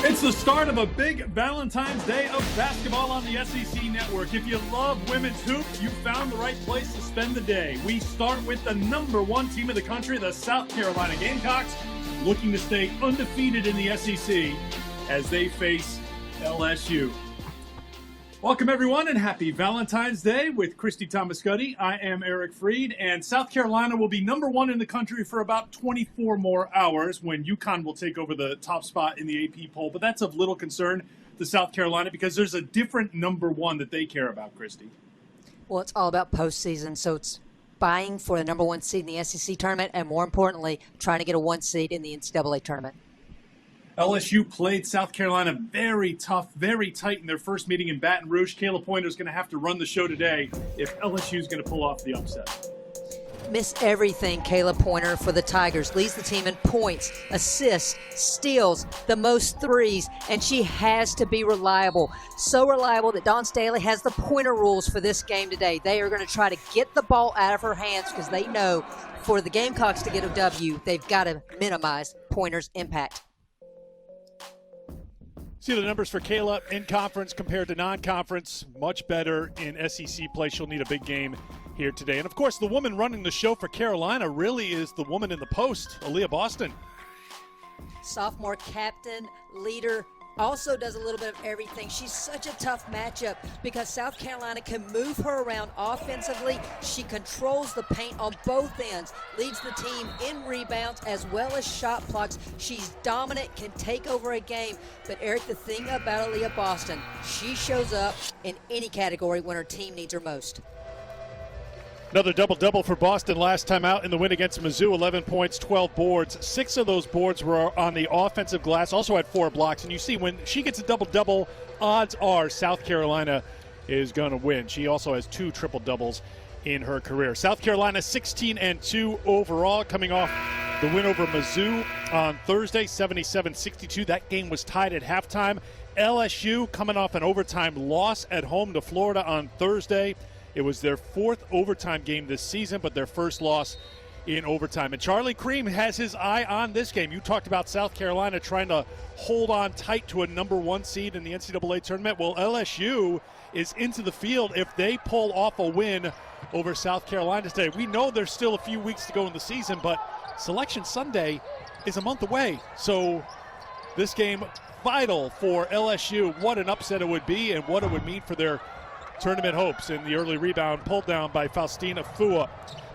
It's the start of a big Valentine's Day of basketball on the SEC Network. If you love women's hoops, you found the right place to spend the day. We start with the #1 team in the country, the South Carolina Gamecocks, looking to stay undefeated in the SEC as they face LSU. Welcome, everyone, and happy Valentine's Day with Christy Thomascutti. I am Eric Freed, and South Carolina will be #1 in the country for about 24 more hours when UConn will take over the top spot in the AP poll. But that's of little concern to South Carolina because there's a different #1 that they care about, Christy. Well, it's all about postseason, so it's vying for the #1 seed in the SEC tournament and, more importantly, trying to get a 1 seed in the NCAA tournament. LSU played South Carolina very tough, very tight in their first meeting in Baton Rouge. Kayla Pointer's going to have to run the show today if LSU's going to pull off the upset. Miss everything, Kayla Pointer for the Tigers. Leads the team in points, assists, steals, the most threes, and she has to be reliable. So reliable that Dawn Staley has the Pointer rules for this game today. They are going to try to get the ball out of her hands because they know for the Gamecocks to get a W, they've got to minimize Pointer's impact. See the numbers for Kayla in conference compared to non-conference. Much better in SEC play. She'll need a big game here today. And, of course, the woman running the show for Carolina really is the woman in the post, Aaliyah Boston. Sophomore captain, leader, also does a little bit of everything. She's such a tough matchup because South Carolina can move her around offensively. She controls the paint on both ends, leads the team in rebounds as well as shot blocks. She's dominant, can take over a game. But, Eric, the thing about Aaliyah Boston, she shows up in any category when her team needs her most. Another double-double for Boston last time out in the win against Mizzou, 11 points, 12 boards. 6 of those boards were on the offensive glass, also had 4 blocks. And you see when she gets a double-double, odds are South Carolina is going to win. She also has 2 triple-doubles in her career. South Carolina 16-2 overall, coming off the win over Mizzou on Thursday, 77-62. That game was tied at halftime. LSU coming off an overtime loss at home to Florida on Thursday. It was their 4th overtime game this season, but their first loss in overtime. And Charlie Cream has his eye on this game. You talked about South Carolina trying to hold on tight to a #1 seed in the NCAA tournament. Well, LSU is into the field if they pull off a win over South Carolina today. We know there's still a few weeks to go in the season, but Selection Sunday is a month away. So this game vital for LSU. What an upset it would be and what it would mean for their tournament hopes. In the early rebound pulled down by Faustina Fua.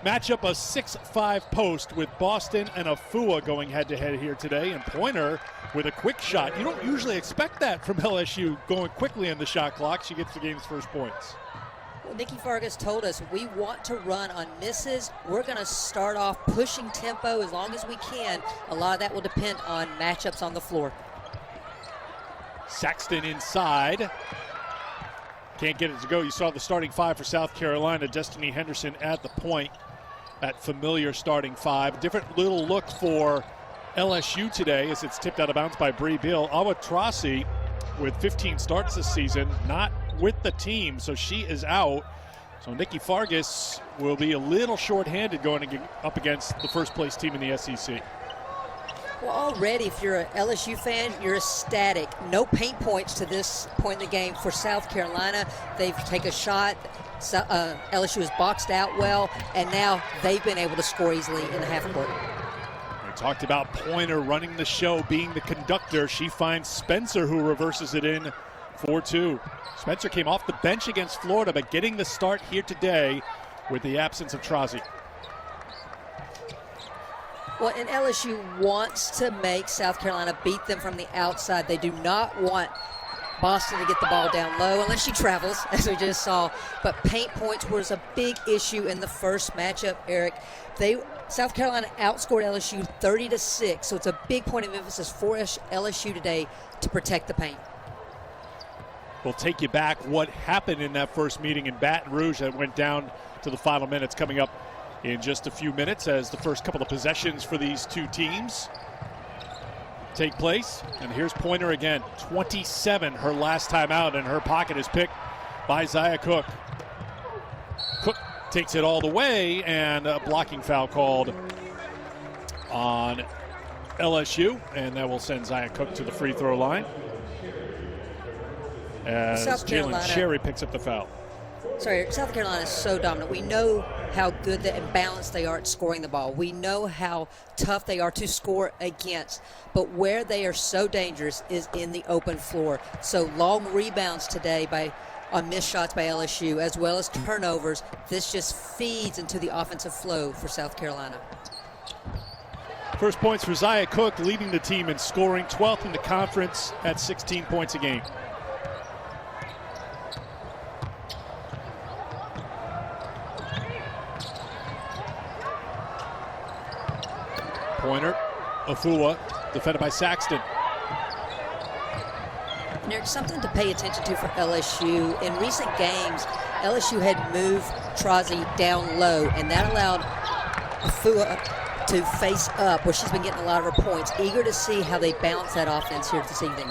Matchup a 6-5 post with Boston and Afua going head-to-head here today. And Pointer with a quick shot. You don't usually expect that from LSU going quickly in the shot clock. She gets the game's first points. Well, Nikki Fargas told us we want to run on misses. We're going to start off pushing tempo as long as we can. A lot of that will depend on matchups on the floor. Saxton inside. Can't get it to go. You saw the starting 5 for South Carolina. Destiny Henderson at the point. That familiar starting 5. Different little look for LSU today as it's tipped out of bounds by Bree Bill. Awatrasi with 15 starts this season, not with the team, so she is out. So Nikki Fargas will be a little short-handed going up against the first-place team in the SEC. Well, already, if you're an LSU fan, you're ecstatic. No paint points to this point in the game for South Carolina. They've taken a shot. LSU is boxed out well, and now they've been able to score easily in the half court. We talked about Pointer running the show, being the conductor. She finds Spencer, who reverses it in 4-2. Spencer came off the bench against Florida, but getting the start here today with the absence of Trazi. Well, and LSU wants to make South Carolina beat them from the outside. They do not want Boston to get the ball down low unless she travels, as we just saw. But paint points was a big issue in the first matchup, Eric. South Carolina outscored LSU 30-6, so it's a big point of emphasis for LSU today to protect the paint. We'll take you back what happened in that first meeting in Baton Rouge that went down to the final minutes coming up in just a few minutes as the first couple of possessions for these two teams take place. And here's Pointer again, 27 her last time out, and her pocket is picked by Zia Cook. Cook takes it all the way, and a blocking foul called on LSU, and that will send Zia Cook to the free throw line as Jalen Cherry picks up the foul. South Carolina is so dominant. We know how good and balanced they are at scoring the ball. We know how tough they are to score against. But where they are so dangerous is in the open floor. So long rebounds today on missed shots by LSU, as well as turnovers. This just feeds into the offensive flow for South Carolina. First points for Zia Cook, leading the team in scoring, 12th in the conference at 16 points a game. Pointer, Afua, defended by Saxton. And there's something to pay attention to for LSU. In recent games, LSU had moved Trozzi down low, and that allowed Afua to face up, where she's been getting a lot of her points. Eager to see how they balance that offense here this evening.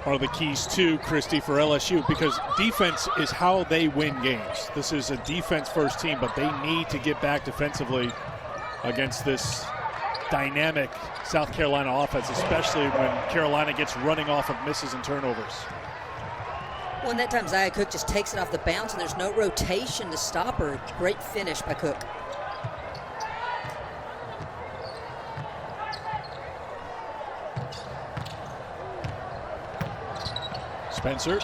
One of the keys too, Christy, for LSU, because defense is how they win games. This is a defense-first team, but they need to get back defensively against this dynamic South Carolina offense, especially when Carolina gets running off of misses and turnovers. Well, and that time Zia Cook just takes it off the bounce, and there's no rotation to stop her. Great finish by Cook. Spencer.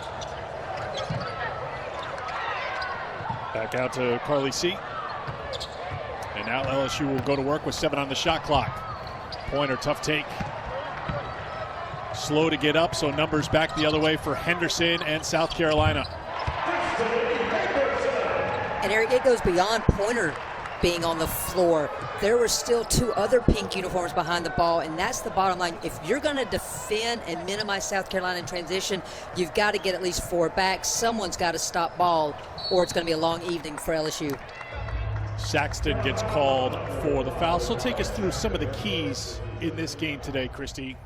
Back out to Carly C. And now LSU will go to work with 7 on the shot clock. Pointer, tough take. Slow to get up, so numbers back the other way for Henderson and South Carolina. And Eric, it goes beyond Pointer being on the floor. There were still 2 other pink uniforms behind the ball, and that's the bottom line. If you're going to defend and minimize South Carolina in transition, you've got to get at least 4 back. Someone's got to stop ball, or it's going to be a long evening for LSU. Saxton gets called for the foul. So take us through some of the keys in this game today, Christy.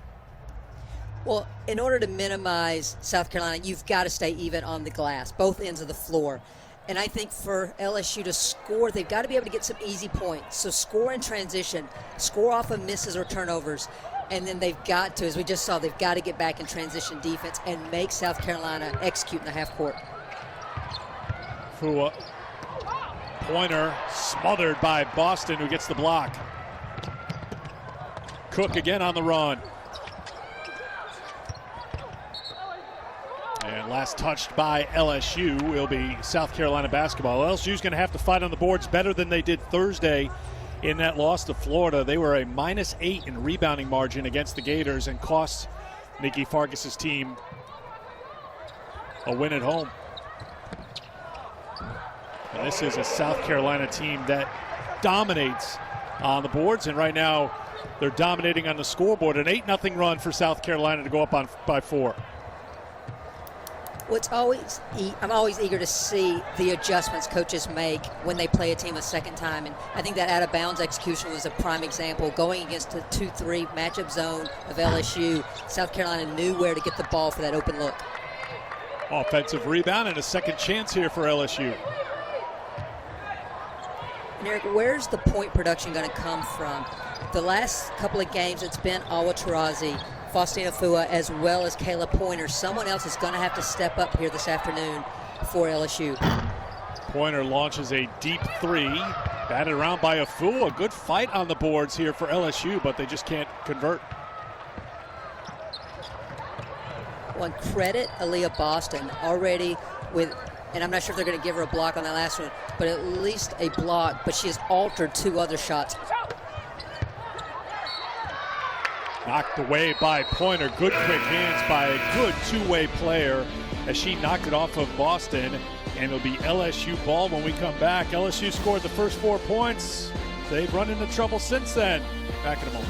Well, in order to minimize South Carolina, you've got to stay even on the glass, both ends of the floor. And I think for LSU to score, they've got to be able to get some easy points. So score in transition, score off of misses or turnovers, and then they've got to, as we just saw, they've got to get back in transition defense and make South Carolina execute in the half court. Fua. Pointer smothered by Boston, who gets the block. Cook again on the run. And last touched by LSU will be South Carolina basketball. LSU's going to have to fight on the boards better than they did Thursday in that loss to Florida. They were a -8 in rebounding margin against the Gators and cost Nikki Fargas's team a win at home. And this is a South Carolina team that dominates on the boards, and right now they're dominating on the scoreboard. An 8-0 run for South Carolina to go up by 4. I'm always eager to see the adjustments coaches make when they play a team a second time, and I think that out-of-bounds execution was a prime example. Going against the 2-3 matchup zone of LSU, South Carolina knew where to get the ball for that open look. Offensive rebound and a second chance here for LSU. And Eric, where's the point production going to come from? The last couple of games, it's been Aaliyah Boston, Faustina Fua, as well as Kayla Pointer. Someone else is going to have to step up here this afternoon for LSU. Pointer launches a deep 3, batted around by Afua. A good fight on the boards here for LSU, but they just can't convert. One credit Aaliyah Boston already with, and I'm not sure if they're going to give her a block on that last one, but at least a block, but she has altered 2 other shots. Knocked away by Pointer. Good quick hands by a good 2-way player as she knocked it off of Boston. And it'll be LSU ball when we come back. LSU scored the first 4 points. They've run into trouble since then. Back in a moment.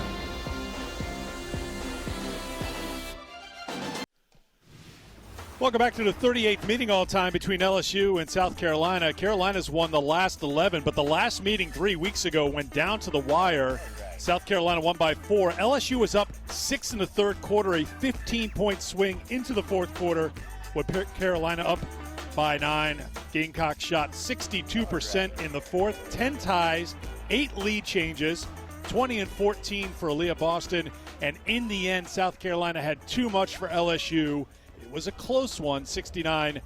Welcome back to the 38th meeting all time between LSU and South Carolina. Carolina's won the last 11, but the last meeting 3 weeks ago went down to the wire. South Carolina won by 4. LSU was up 6 in the third quarter, a 15-point swing into the fourth quarter with Carolina up by 9. Gamecock shot 62% in the fourth, 10 ties 8 lead changes, 20 and 14 for Aaliyah Boston. And in the end, South Carolina had too much for LSU. It was a close one, 69-65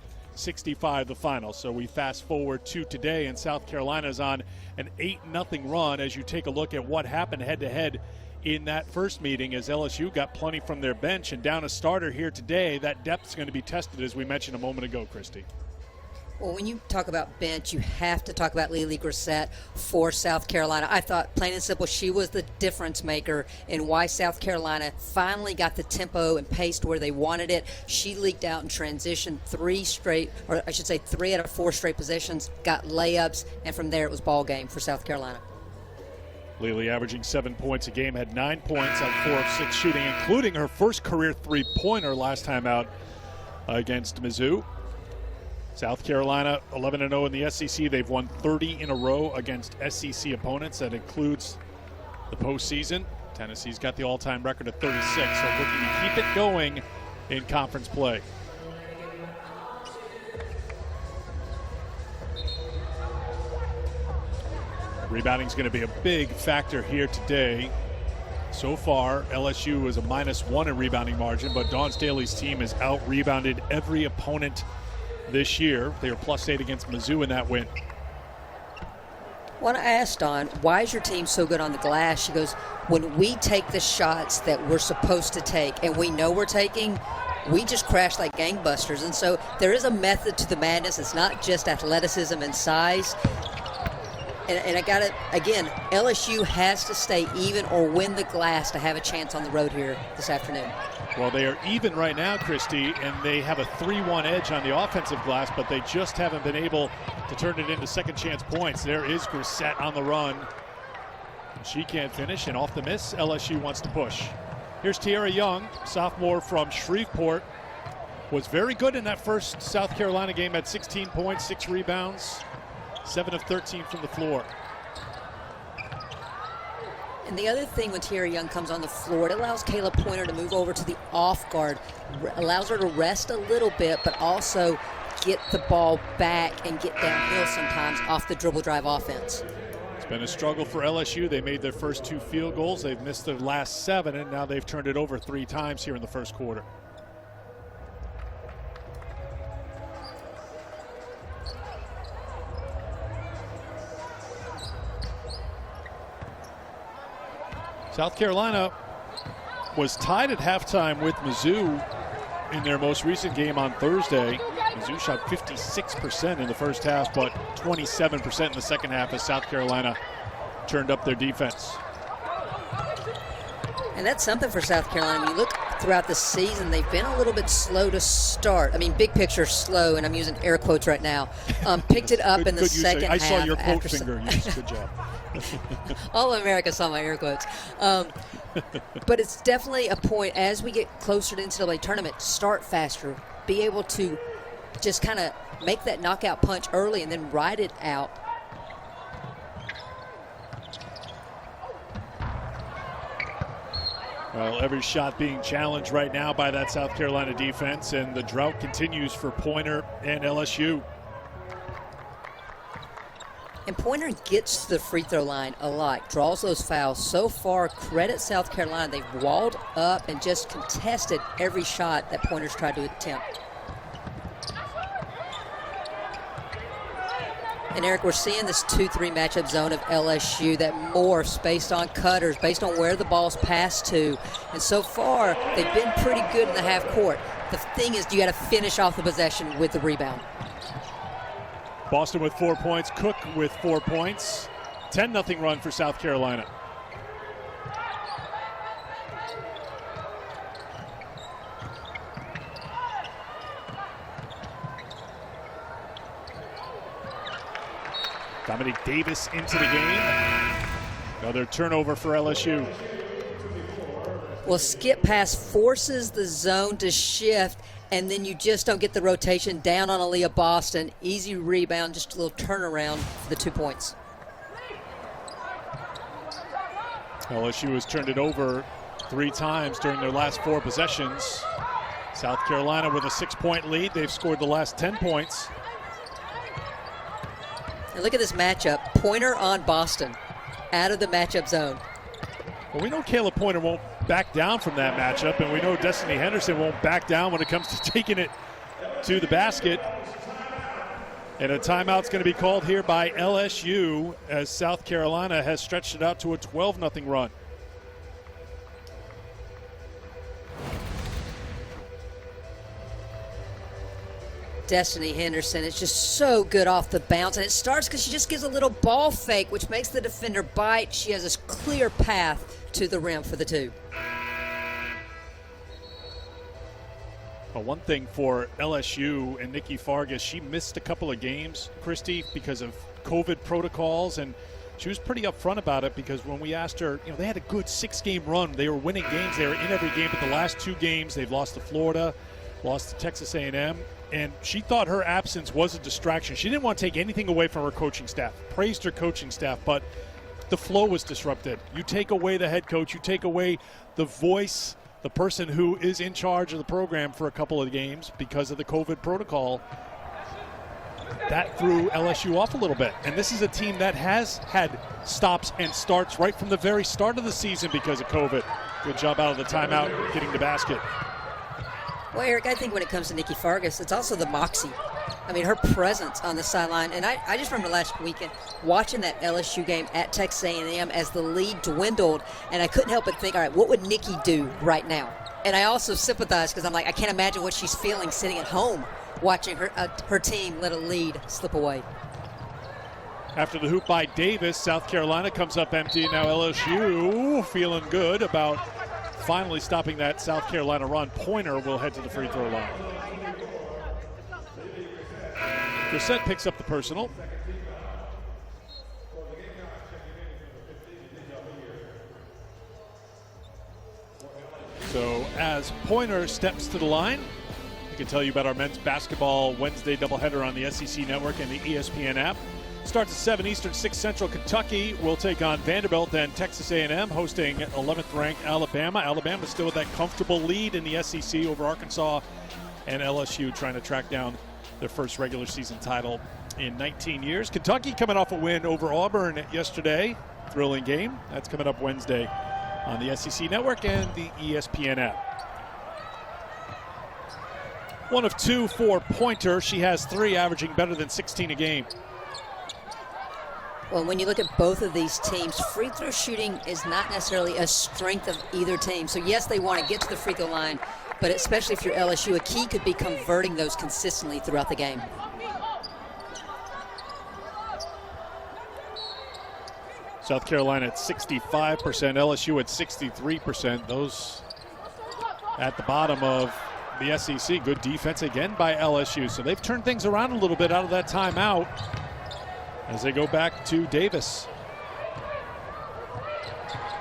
the final. So we fast forward to today, and South Carolina's on an 8-0 run as you take a look at what happened head-to-head in that first meeting, as LSU got plenty from their bench and down a starter here today. That depth's going to be tested, as we mentioned a moment ago, Christy. Well, when you talk about bench, you have to talk about Lily Grissett for South Carolina. I thought, plain and simple, she was the difference maker in why South Carolina finally got the tempo and pace to where they wanted it. She leaked out in transition 3 out of 4 straight possessions, got layups, and from there it was ball game for South Carolina. Lily averaging 7 points a game, had 9 points on 4 of 6 shooting, including her first career three-pointer last time out against Mizzou. South Carolina 11-0 in the SEC. They've won 30 in a row against SEC opponents. That includes the postseason. Tennessee's got the all-time record of 36, so looking to keep it going in conference play. Rebounding is going to be a big factor here today. So far, LSU is a -1 in rebounding margin, but Dawn Staley's team has out-rebounded every opponent this year. They were +8 against Mizzou in that win. When I asked Dawn, why is your team so good on the glass? She goes, when we take the shots that we're supposed to take and we know we're taking, we just crash like gangbusters. And so there is a method to the madness. It's not just athleticism and size. And I got it again, LSU has to stay even or win the glass to have a chance on the road here this afternoon. Well, they are even right now, Christy, and they have a 3-1 edge on the offensive glass, but they just haven't been able to turn it into second chance points. There is Grissett on the run. She can't finish, and off the miss, LSU wants to push. Here's Tiara Young, sophomore from Shreveport. Was very good in that first South Carolina game, had 16 points, 6 rebounds, 7 of 13 from the floor. And the other thing when Tiara Young comes on the floor, it allows Kayla Pointer to move over to the off guard, allows her to rest a little bit, but also get the ball back and get downhill sometimes off the dribble drive offense. It's been a struggle for LSU. They made their first 2 field goals. They've missed their last 7, and now they've turned it over 3 times here in the first quarter. South Carolina was tied at halftime with Mizzou in their most recent game on Thursday. Mizzou shot 56% in the first half, but 27% in the second half as South Carolina turned up their defense. And that's something for South Carolina. When you look throughout the season, they've been a little bit slow to start. I mean, big picture slow, and I'm using air quotes right now. Picked it up in the second half. I saw your quote finger use. Good job. All of America saw my air quotes. But it's definitely a point as we get closer to the NCAA tournament, start faster, be able to just kind of make that knockout punch early and then ride it out. Well, every shot being challenged right now by that South Carolina defense, and the drought continues for Pointer and LSU. And Pointer gets to the free throw line a lot, draws those fouls. So far, credit South Carolina. They've walled up and just contested every shot that Pointer's tried to attempt. And Eric, we're seeing this 2-3 matchup zone of LSU that morphs based on cutters, based on where the ball's passed to. And so far, they've been pretty good in the half court. The thing is, you got to finish off the possession with the rebound. Boston with 4 points, Cook with 4 points. 10-0 run for South Carolina. Dominique Davis into the game. Another turnover for LSU. Well, skip pass forces the zone to shift, and then you just don't get the rotation down on Aaliyah Boston. Easy rebound, just a little turnaround for the 2 points. LSU has turned it over 3 times during their last 4 possessions. South Carolina with a 6-point lead. They've scored the last 10 points. And look at this matchup. Pointer on Boston. out of the matchup zone. Well, we know Kayla Pointer won't back down from that matchup, and we know Destiny Henderson won't back down when it comes to taking it to the basket. And a timeout's going to be called here by LSU as South Carolina has stretched it out to a 12-0 run. Destiny Henderson is just so good off the bounce, and it starts because she just gives a little ball fake, which makes the defender bite. She has this clear path to the rim for the two. Well, one thing for LSU and Nikki Fargas, she missed a couple of games, Christy, because of COVID protocols, and she was pretty upfront about it because when we asked her, they had a good 6-game run. They were winning games. They were in every game, but the last 2 games, they've lost to Florida, lost to Texas A&M, and she thought her absence was a distraction. She didn't want to take anything away from her coaching staff, praised her coaching staff, but the flow was disrupted. You take away the head coach, you take away the voice, the person who is in charge of the program for a couple of games because of the COVID protocol. That threw LSU off a little bit. And this is a team that has had stops and starts right from the very start of the season because of COVID. Good job out of the timeout, getting the basket. Well, Eric, I think when it comes to Nikki Fargas, it's also the moxie. I mean, her presence on the sideline. And I just remember last weekend watching that LSU game at Texas A&M as the lead dwindled, and I couldn't help but think, all right, what would Nikki do right now? And I also sympathize because I'm like, I can't imagine what she's feeling sitting at home watching her team let a lead slip away. After the hoop by Davis, South Carolina comes up empty. Now LSU feeling good about finally stopping that South Carolina run. Pointer will head to the free throw line. Brissett picks up the personal. So as Pointer steps to the line, we can tell you about our men's basketball Wednesday doubleheader on the SEC Network and the ESPN app. Starts at 7 Eastern, 6 Central. Kentucky will take on Vanderbilt, and Texas A&M hosting 11th-ranked Alabama. Alabama still with that comfortable lead in the SEC over Arkansas, and LSU trying to track down their first regular season title in 19 years. Kentucky coming off a win over Auburn yesterday. Thrilling game. That's coming up Wednesday on the SEC Network and the ESPN app. 1 of 2 for Pointer. She has 3, averaging better than 16 a game. Well, when you look at both of these teams, free throw shooting is not necessarily a strength of either team. So, yes, they want to get to the free throw line, but especially if you're LSU, a key could be converting those consistently throughout the game. South Carolina at 65%, LSU at 63%. Those at the bottom of the SEC. Good defense again by LSU. So they've turned things around a little bit out of that timeout as they go back to Davis.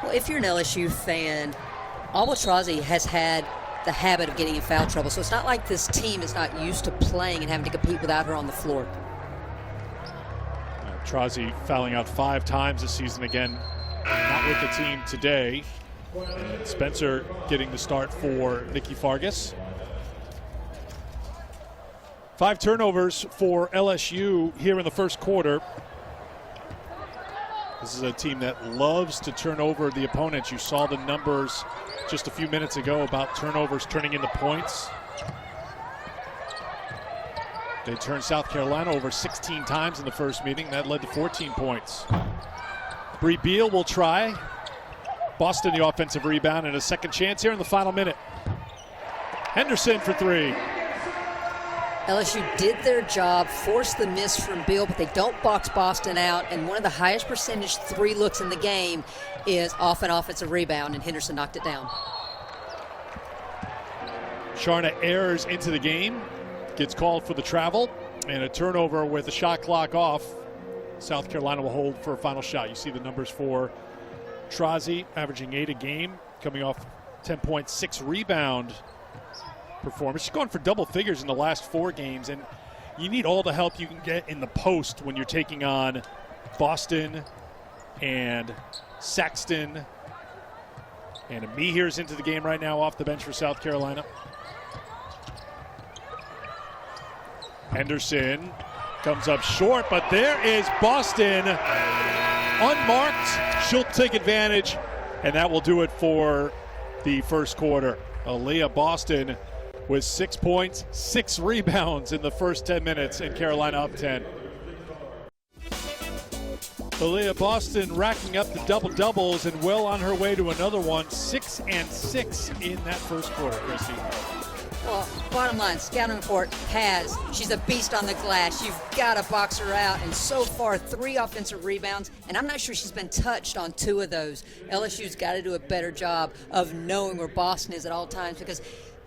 Well, if you're an LSU fan, Albatrazi has had the habit of getting in foul trouble. So it's not like this team is not used to playing and having to compete without her on the floor. Trazi fouling out 5 times this season again, not with the team today. And Spencer getting the start for Nikki Fargas. 5 turnovers for LSU here in the first quarter. This is a team that loves to turn over the opponents. You saw the numbers just a few minutes ago about turnovers turning into points. They turned South Carolina over 16 times in the first meeting. That led to 14 points. Bree Beal will try. Boston the offensive rebound and a second chance here in the final minute. Henderson for 3. LSU did their job, forced the miss from Beal, but they don't box Boston out. And one of the highest percentage 3 looks in the game is off an offensive rebound, and Henderson knocked it down. Sharna Ayers into the game. Gets called for the travel, and a turnover with the shot clock off. South Carolina will hold for a final shot. You see the numbers for Trazi, averaging 8 a game, coming off 10.6 rebound performance. She's gone for double figures in the last 4 games, and you need all the help you can get in the post when you're taking on Boston and Saxton. And Amihir's into the game right now off the bench for South Carolina. Henderson comes up short, but there is Boston. Unmarked she'll take advantage, and that will do it for the first quarter. Aaliyah Boston with 6 points, 6 rebounds in the first 10 minutes, and Carolina up 10. Aaliyah Boston racking up the double-doubles and well on her way to another one, 6 and 6 in that first quarter, Christy. Well, bottom line, scouting report has she's a beast on the glass. You've got to box her out. And so far, 3 offensive rebounds, and I'm not sure she's been touched on 2 of those. LSU's got to do a better job of knowing where Boston is at all times, because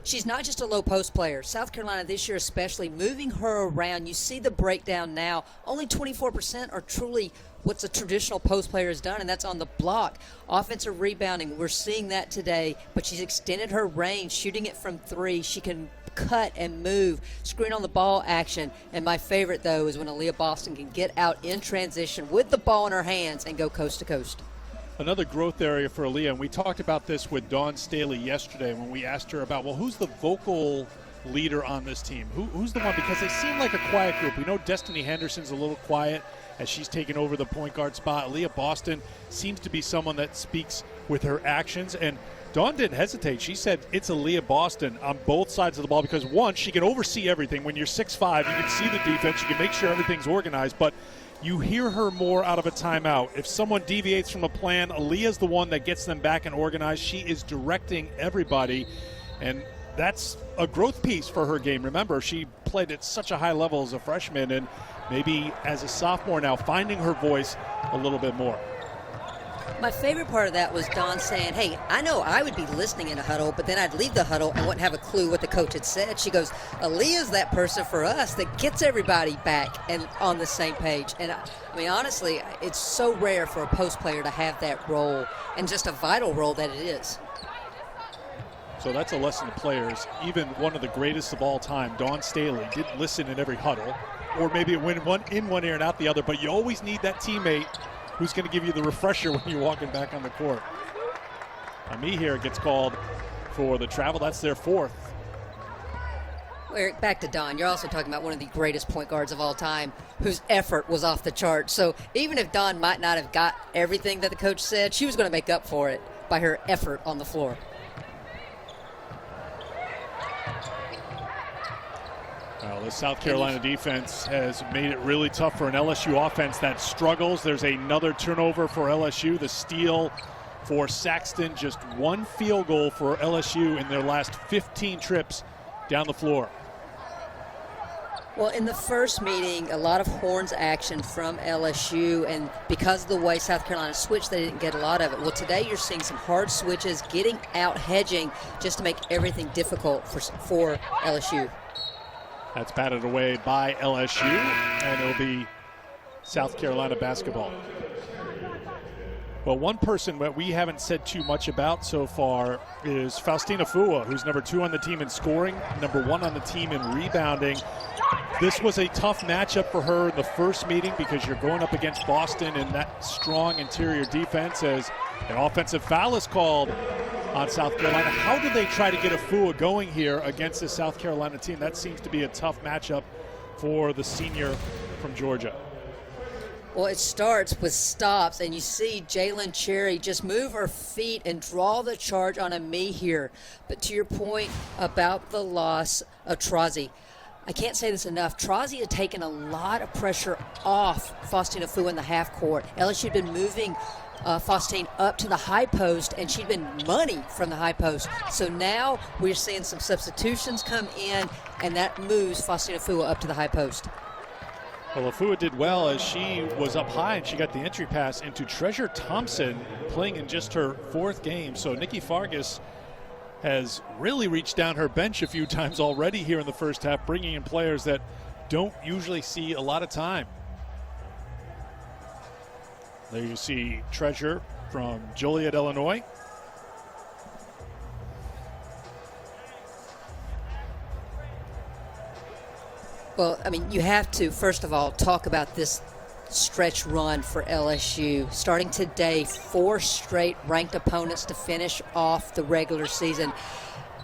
she's not just a low post player. South Carolina this year especially, moving her around. You see the breakdown now. Only 24% are truly what's a traditional post player has done, and that's on the block. Offensive rebounding, we're seeing that today, but she's extended her range, shooting it from 3. She can cut and move, screen on the ball action. And my favorite, though, is when Aaliyah Boston can get out in transition with the ball in her hands and go coast to coast. Another growth area for Aaliyah, and we talked about this with Dawn Staley yesterday when we asked her about, well, who's the vocal leader on this team? Who's the one? Because they seem like a quiet group. We know Destiny Henderson's a little quiet as she's taken over the point guard spot. Aaliyah Boston seems to be someone that speaks with her actions, and Dawn didn't hesitate. She said it's Aaliyah Boston on both sides of the ball because, one, she can oversee everything. When you're 6'5", you can see the defense, you can make sure everything's organized, but you hear her more out of a timeout. If someone deviates from a plan, Aaliyah's the one that gets them back and organized. She is directing everybody, and that's a growth piece for her game. Remember, she played at such a high level as a freshman, and maybe as a sophomore now, finding her voice a little bit more. My favorite part of that was Dawn saying, hey, I know I would be listening in a huddle, but then I'd leave the huddle and wouldn't have a clue what the coach had said. She goes, Aaliyah's that person for us that gets everybody back and on the same page. And I mean, honestly, it's so rare for a post player to have that role, and just a vital role that it is. So that's a lesson to players. Even one of the greatest of all time, Dawn Staley, didn't listen in every huddle, or maybe it went in one ear and out the other, but you always need that teammate who's going to give you the refresher when you're walking back on the court. Ami here gets called for the travel. That's their 4th. Well, Eric, back to Dawn. You're also talking about one of the greatest point guards of all time whose effort was off the chart. So even if Dawn might not have got everything that the coach said, she was going to make up for it by her effort on the floor. Well, the South Carolina defense has made it really tough for an LSU offense that struggles. There's another turnover for LSU. The steal for Saxton. Just 1 field goal for LSU in their last 15 trips down the floor. Well, in the first meeting, a lot of horns action from LSU, and because of the way South Carolina switched, they didn't get a lot of it. Well, today you're seeing some hard switches, getting out hedging just to make everything difficult for LSU. That's batted away by LSU, and it'll be South Carolina basketball. Well, one person that we haven't said too much about so far is Faustina Fua, who's number 2 on the team in scoring, number 1 on the team in rebounding. This was a tough matchup for her in the first meeting because you're going up against Boston and that strong interior defense as an offensive foul is called on South Carolina. How do they try to get a Fua going here against the South Carolina team? That seems to be a tough matchup for the senior from Georgia. Well, it starts with stops, and you see Jalen Cherry just move her feet and draw the charge on Ami here. But to your point about the loss of Trazi, I can't say this enough. Trazi had taken a lot of pressure off Faustina Fua in the half court. LSU had been moving Faustine up to the high post, and she'd been money from the high post. So now we're seeing some substitutions come in, and that moves Faustina Fua up to the high post. Well, Afua did well as she was up high and she got the entry pass into Treasure Thompson, playing in just her 4th game. So Nikki Fargas has really reached down her bench a few times already here in the first half, bringing in players that don't usually see a lot of time. There you see Treasure from Joliet, Illinois. Well, I mean, you have to, first of all, talk about this stretch run for LSU. Starting today, 4 straight ranked opponents to finish off the regular season.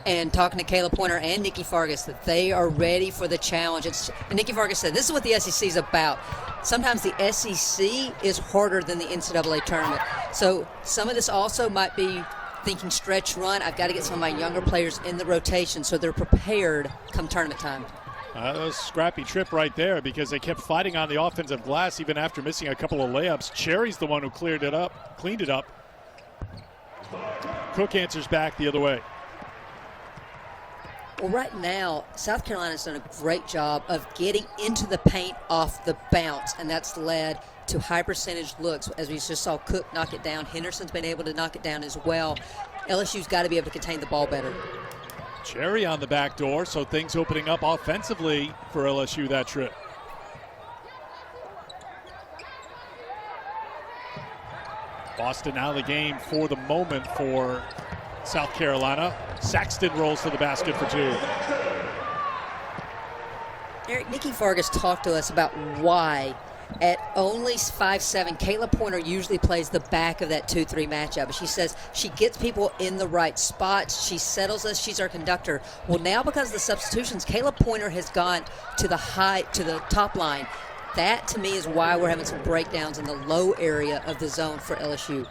and talking to Kayla Pointer and Nikki Fargas that they are ready for the challenge. And Nikki Fargas said, this is what the SEC is about. Sometimes the SEC is harder than the NCAA tournament. So some of this also might be thinking stretch run. I've got to get some of my younger players in the rotation so they're prepared come tournament time. That was a scrappy trip right there because they kept fighting on the offensive glass even after missing a couple of layups. Cherry's the one who cleaned it up. Cook answers back the other way. Well, right now, South Carolina's done a great job of getting into the paint off the bounce, and that's led to high percentage looks. As we just saw Cook knock it down, Henderson's been able to knock it down as well. LSU's got to be able to contain the ball better. Cherry on the back door, so things opening up offensively for LSU that trip. Boston out of the game for the moment for South Carolina. Saxton rolls to the basket for two. Eric, Nikki Fargas talked to us about why at only 5'7", Kayla Pointer usually plays the back of that 2-3 matchup. She says she gets people in the right spots. She settles us. She's our conductor. Well, now because of the substitutions, Kayla Pointer has gone to the top line. That, to me, is why we're having some breakdowns in the low area of the zone for LSU.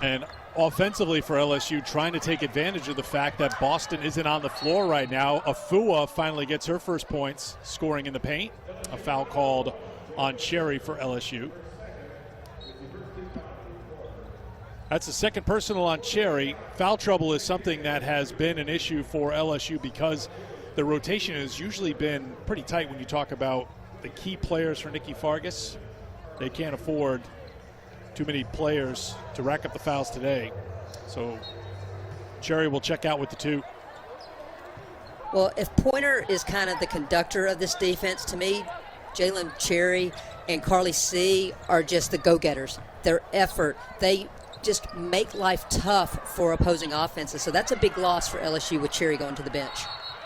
And offensively for LSU, trying to take advantage of the fact that Boston isn't on the floor right now. Afua finally gets her first points scoring in the paint. A foul called on Cherry for LSU. That's the second personal on Cherry. Foul trouble is something that has been an issue for LSU because the rotation has usually been pretty tight when you talk about the key players for Nikki Fargas. They can't afford too many players to rack up the fouls today. So Cherry will check out with the two. Well, if Pointer is kind of the conductor of this defense, to me, Jalen Cherry and Carly C are just the go-getters. Their effort, they just make life tough for opposing offenses. So that's a big loss for LSU with Cherry going to the bench.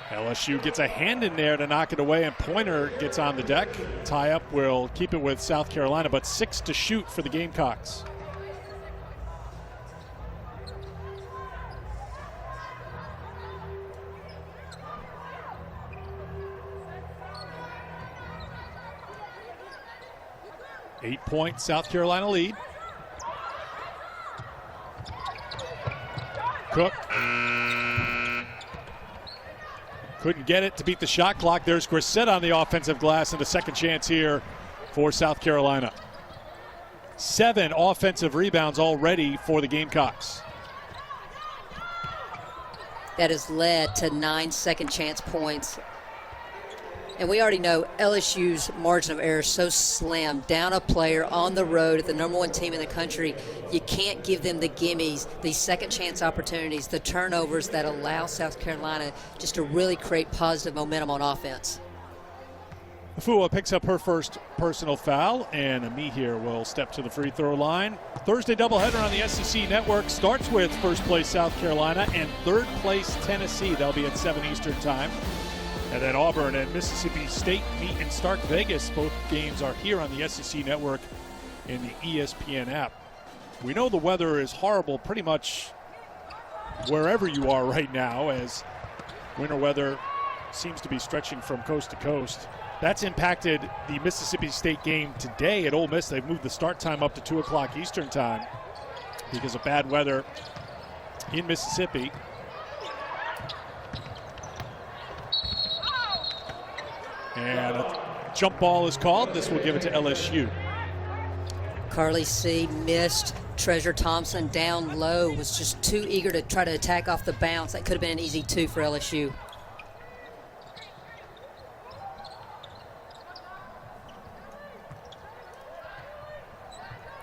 LSU gets a hand in there to knock it away, and Pointer gets on the deck. Tie-up will keep it with South Carolina, but 6 to shoot for the Gamecocks. Eight-point South Carolina lead. Cook. Couldn't get it to beat the shot clock. There's Grissett on the offensive glass, and a second chance here for South Carolina. 7 offensive rebounds already for the Gamecocks. That has led to 9 second chance points. And we already know LSU's margin of error is so slim. Down a player on the road at the number 1 team in the country, you can't give them the gimmies, these second chance opportunities, the turnovers that allow South Carolina just to really create positive momentum on offense. Afua picks up her first personal foul, and Ami here will step to the free throw line. Thursday doubleheader on the SEC Network starts with first place South Carolina and third place Tennessee. That'll be at 7 Eastern time. And then Auburn and Mississippi State meet in Stark Vegas. Both games are here on the SEC Network in the ESPN app. We know the weather is horrible pretty much wherever you are right now, as winter weather seems to be stretching from coast to coast. That's impacted the Mississippi State game today at Ole Miss. They've moved the start time up to 2 o'clock Eastern time because of bad weather in Mississippi. And a jump ball is called. This will give it to LSU. Carly C missed. Treasure Thompson down low, was just too eager to try to attack off the bounce. That could have been an easy 2 for LSU.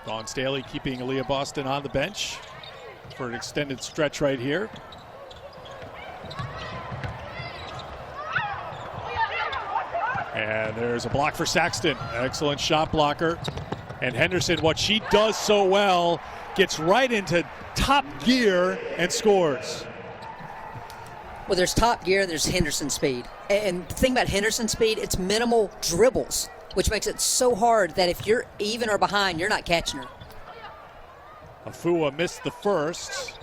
Dawn Staley keeping Aaliyah Boston on the bench for an extended stretch right here. And there's a block for Saxton. Excellent shot blocker. And Henderson, what she does so well, gets right into top gear and scores. Well, there's top gear and there's Henderson speed. And the thing about Henderson speed, it's minimal dribbles, which makes it so hard that if you're even or behind, you're not catching her. Afua missed the first.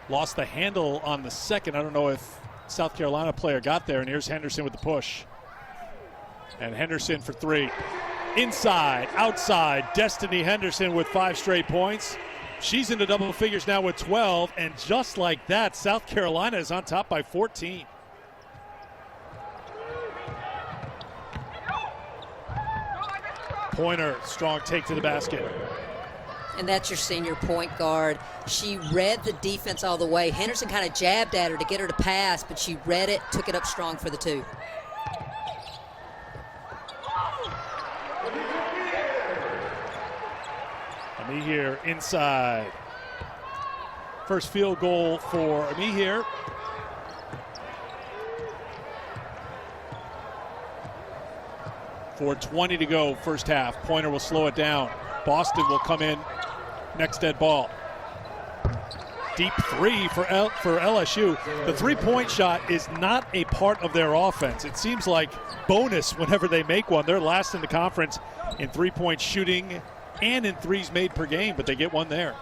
lost the handle on the second. I don't know if South Carolina player got there, and here's Henderson with the push. And Henderson for three. Inside, outside, Destiny Henderson with 5 straight points. She's into double figures now with 12, and just like that, South Carolina is on top by 14. Pointer, strong take to the basket. And that's your senior point guard. She read the defense all the way. Henderson kind of jabbed at her to get her to pass, but she read it, took it up strong for the 2. Ami here inside. First field goal for Ami here. .420 to go, first half. Pointer will slow it down. Boston will come in next dead ball. Deep three for LSU. The three-point shot is not a part of their offense. It seems like bonus whenever they make one. They're last in the conference in three-point shooting and in threes made per game, but they get one there.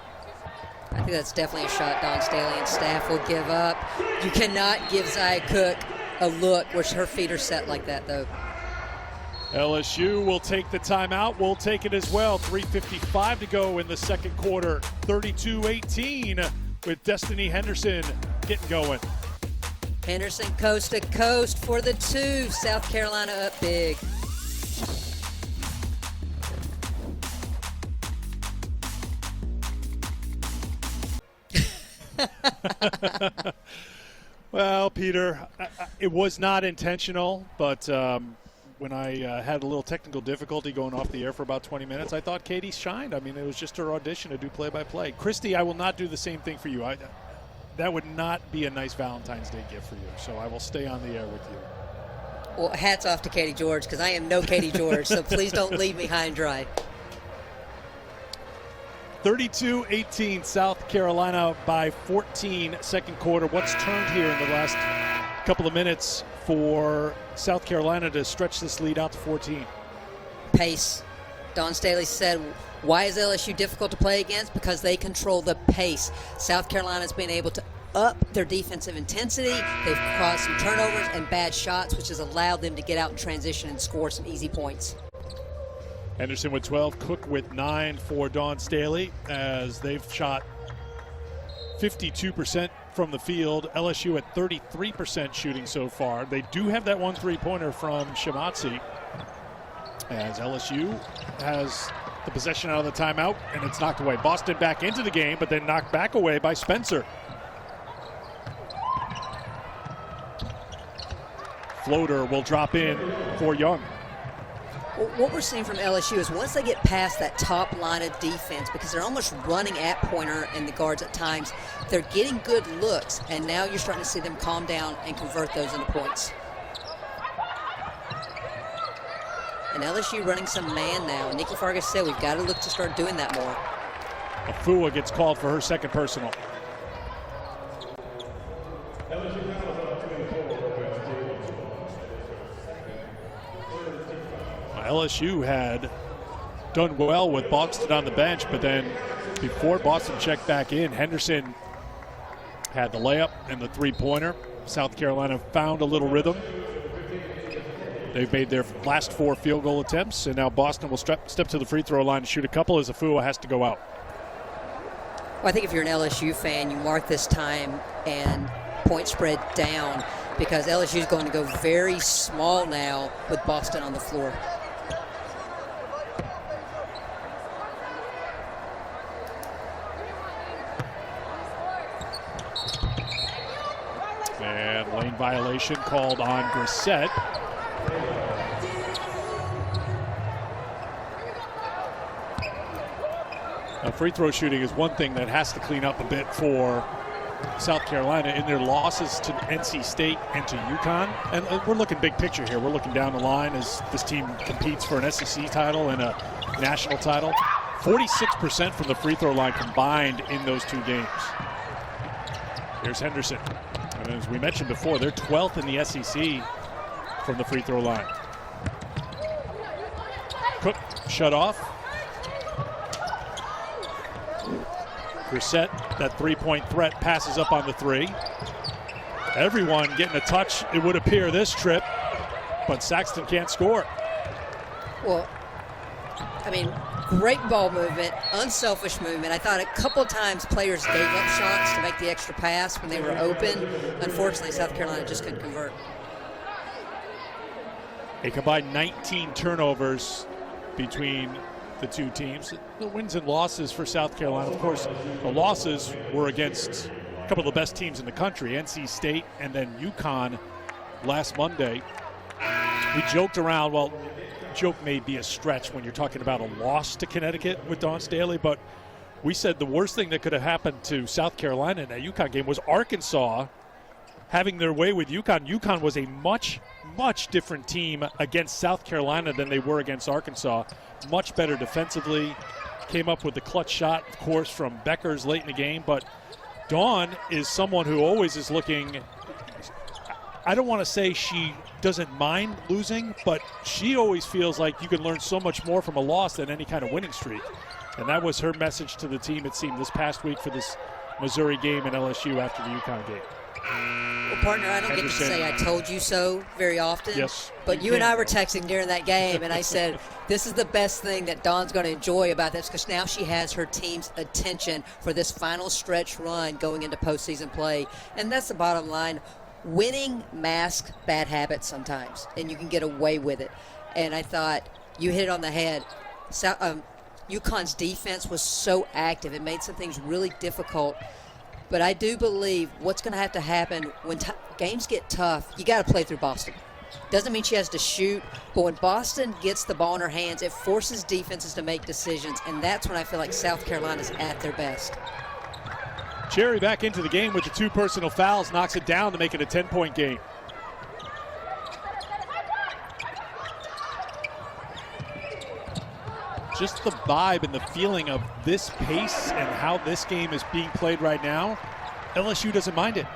I think that's definitely a shot Dawn Staley and staff will give up. You cannot give Zia Cook a look where her feet are set like that, though. LSU will take the timeout. We'll take it as well. 3:55 to go in the second quarter. 32-18 with Destiny Henderson getting going. Henderson coast to coast for the 2. South Carolina up big. Well, Peter, it was not intentional, but when I had a little technical difficulty going off the air for about 20 minutes, I thought Katie shined. I mean, it was just her audition to do play-by-play. Christy, I will not do the same thing for you. That would not be a nice Valentine's Day gift for you, so I will stay on the air with you. Well, hats off to Katie George, because I am no Katie George, so please don't leave me high and dry. 32-18, South Carolina by 14, second quarter. What's turned here in the last couple of minutes for South Carolina to stretch this lead out to 14? Pace. Dawn Staley said, why is LSU difficult to play against? Because they control the pace. South Carolina's been able to up their defensive intensity. They've caused some turnovers and bad shots, which has allowed them to get out in transition and score some easy points. Henderson with 12, Cook with 9 for Dawn Staley, as they've shot 52% from the field. LSU at 33% shooting so far. They do have that one three-pointer from Shamatsi, as LSU has the possession out of the timeout, and it's knocked away. Boston back into the game, but then knocked back away by Spencer. Floater will drop in for Young. What we're seeing from LSU is once they get past that top line of defense, because they're almost running at Pointer and the guards at times, they're getting good looks, and now you're starting to see them calm down and convert those into points. And LSU running some man now. And Nikki Fargas said we've got to look to start doing that more. Afua gets called for her second personal. LSU had done well with Boston on the bench, but then before Boston checked back in, Henderson had the layup and the three-pointer. South Carolina found a little rhythm. They've made their last 4 field goal attempts, and now Boston will step to the free throw line and shoot a couple as Afua has to go out. Well, I think if you're an LSU fan, you mark this time and point spread down, because LSU is going to go very small now with Boston on the floor. And lane violation called on Brissett. Now, free throw shooting is one thing that has to clean up a bit for South Carolina in their losses to NC State and to UConn. And we're looking big picture here. We're looking down the line as this team competes for an SEC title and a national title. 46% from the free throw line combined in those 2 games. Here's Henderson. And as we mentioned before, they're 12th in the SEC from the free throw line. Cook shut off. Brissett That three-point threat passes up on the three. Everyone getting a touch, it would appear, this trip, but Saxton can't score. Well, I mean, great ball movement, unselfish movement. I thought a couple times players gave up shots to make the extra pass when they were open. Unfortunately, South Carolina just couldn't convert. A combined 19 turnovers between the two teams. The wins and losses for South Carolina, of course, the losses were against a couple of the best teams in the country, NC State and then UConn last Monday. We joked around, well, joke may be a stretch when you're talking about a loss to Connecticut with Dawn Staley, but we said the worst thing that could have happened to South Carolina in that UConn game was Arkansas having their way with UConn. UConn was a much different team against South Carolina than they were against Arkansas. Much better defensively. Came up with the clutch shot, of course, from Beckers late in the game. But Dawn is someone who always is looking, I don't want to say she doesn't mind losing, but she always feels like you can learn so much more from a loss than any kind of winning streak. And that was her message to the team, it seemed, this past week for this Missouri game and LSU after the UConn game. Well, partner, I don't get to say I told you so very often. Yes. But you and I were texting during that game, and I said, this is the best thing that Dawn's going to enjoy about this, because now she has her team's attention for this final stretch run going into postseason play. And that's the bottom line. Winning masks bad habits sometimes, and you can get away with it. And I thought you hit it on the head. UConn's defense was so active. It made some things really difficult. But I do believe what's going to have to happen when games get tough, you got to play through Boston. Doesn't mean she has to shoot, but when Boston gets the ball in her hands, it forces defenses to make decisions, and that's when I feel like South Carolina's at their best. Cherry back into the game with the 2 personal fouls, knocks it down to make it a 10-point game. Just the vibe and the feeling of this pace and how this game is being played right now, LSU doesn't mind it.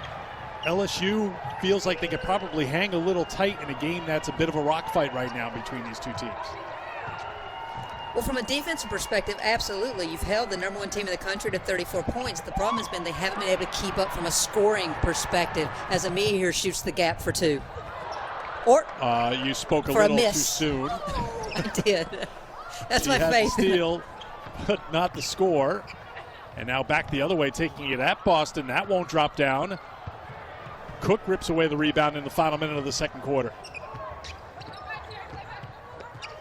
LSU feels like they could probably hang a little tight in a game that's a bit of a rock fight right now between these two teams. Well, from a defensive perspective, absolutely. You've held the number 1 team in the country to 34 points. The problem has been they haven't been able to keep up from a scoring perspective as Amia here shoots the gap for 2. Or you spoke a for little a too miss. soon. I did. That's She my had faith. the steal, but not the score. And now back the other way, taking it at Boston. That won't drop down. Cook rips away the rebound in the final minute of the second quarter.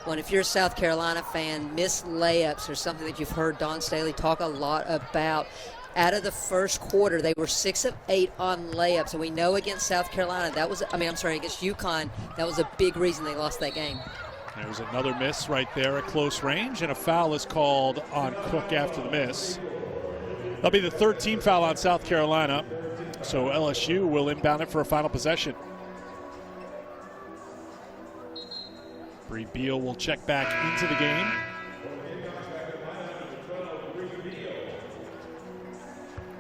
Well, and if you're a South Carolina fan, missed layups are something that you've heard Dawn Staley talk a lot about. Out of the first quarter, they were 6 of 8 on layups. And we know against South Carolina, against UConn, that was a big reason they lost that game. There's another miss right there at close range, and a foul is called on Cook after the miss. That'll be the 3rd team foul on South Carolina, so LSU will inbound it for a final possession. Bree Beal will check back into the game.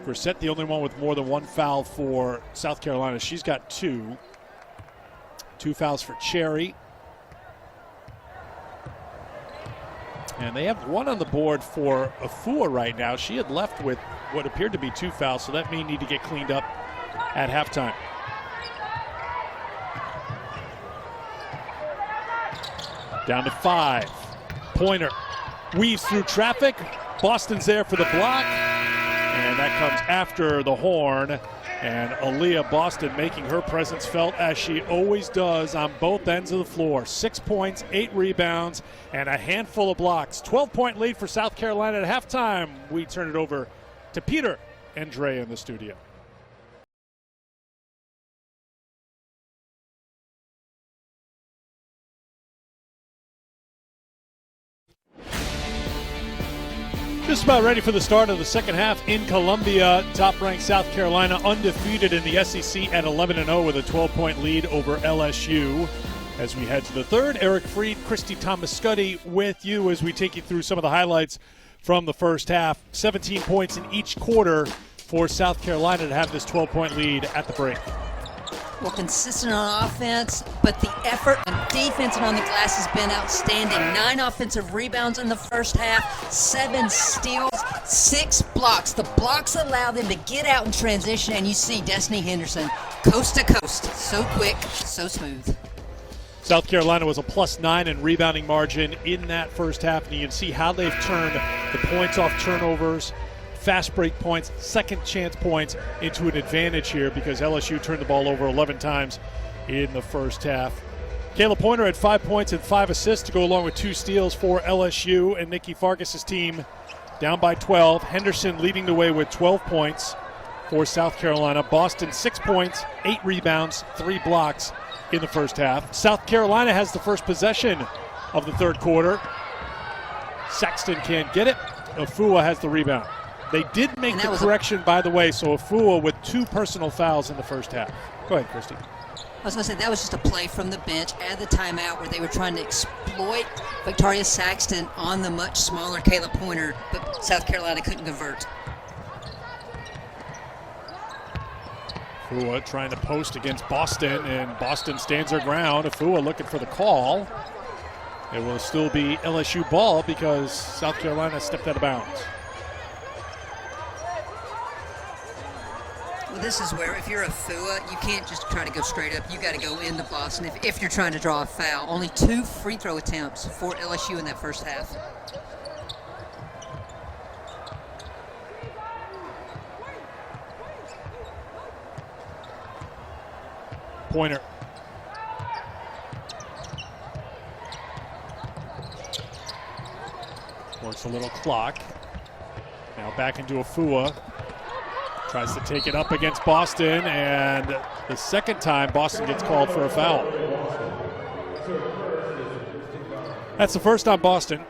Brissett, the only one with more than 1 foul for South Carolina. She's got 2. 2 fouls for Cherry. And they have 1 on the board for Afua right now. She had left with what appeared to be 2 fouls, so that may need to get cleaned up at halftime. Down to 5. Pointer weaves through traffic. Boston's there for the block. And that comes after the horn. And Aaliyah Boston making her presence felt as she always does on both ends of the floor. 6 points, 8 rebounds, and a handful of blocks. 12-point lead for South Carolina at halftime. We turn it over to Peter and Dre in the studio. Just about ready for the start of the second half in Columbia. Top-ranked South Carolina undefeated in the SEC at 11-0 with a 12-point lead over LSU. As we head to the third, Eric Freed, Christy Thomas-Scuddy with you as we take you through some of the highlights from the first half. 17 points in each quarter for South Carolina to have this 12-point lead at the break. Well, consistent on offense, but the effort on defense and on the glass has been outstanding. 9 offensive rebounds in the first half, 7 steals, 6 blocks. The blocks allow them to get out in transition, and you see Destiny Henderson coast to coast. So quick, so smooth. South Carolina was a +9 in rebounding margin in that first half, and you can see how they've turned the points off turnovers, fast break points, second chance points into an advantage here because LSU turned the ball over 11 times in the first half. Kayla Pointer had 5 points and 5 assists to go along with 2 steals for LSU, and Nikki Fargas's team down by 12. Henderson leading the way with 12 points for South Carolina. Boston 6 points, 8 rebounds, 3 blocks in the first half. South Carolina has the first possession of the third quarter. Saxton can't get it. Afua has the rebound. They did make the correction, by the way, so Afua with 2 personal fouls in the first half. Go ahead, Christy. I was going to say that was just a play from the bench at the timeout where they were trying to exploit Victoria Saxton on the much smaller Kayla Pointer, but South Carolina couldn't convert. Afua trying to post against Boston, and Boston stands their ground. Afua looking for the call. It will still be LSU ball because South Carolina stepped out of bounds. Well, this is where if you're a Afua, you can't just try to go straight up. You got to go into Boston if you're trying to draw a foul. Only 2 free throw attempts for LSU in that first half. Pointer. Works a little clock. Now back into Afua. Tries to take it up against Boston, and the second time Boston gets called for a foul. That's the first on Boston.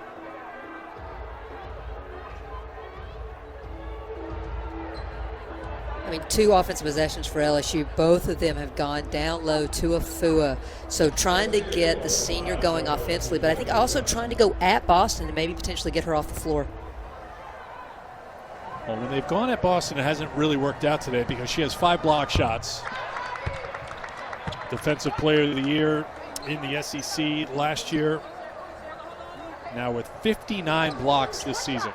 I mean, 2 offensive possessions for LSU. Both of them have gone down low to Afua. So trying to get the senior going offensively, but I think also trying to go at Boston and maybe potentially get her off the floor. Well, when they've gone at Boston, it hasn't really worked out today because she has 5 block shots. Defensive Player of the Year in the SEC last year. Now with 59 blocks this season.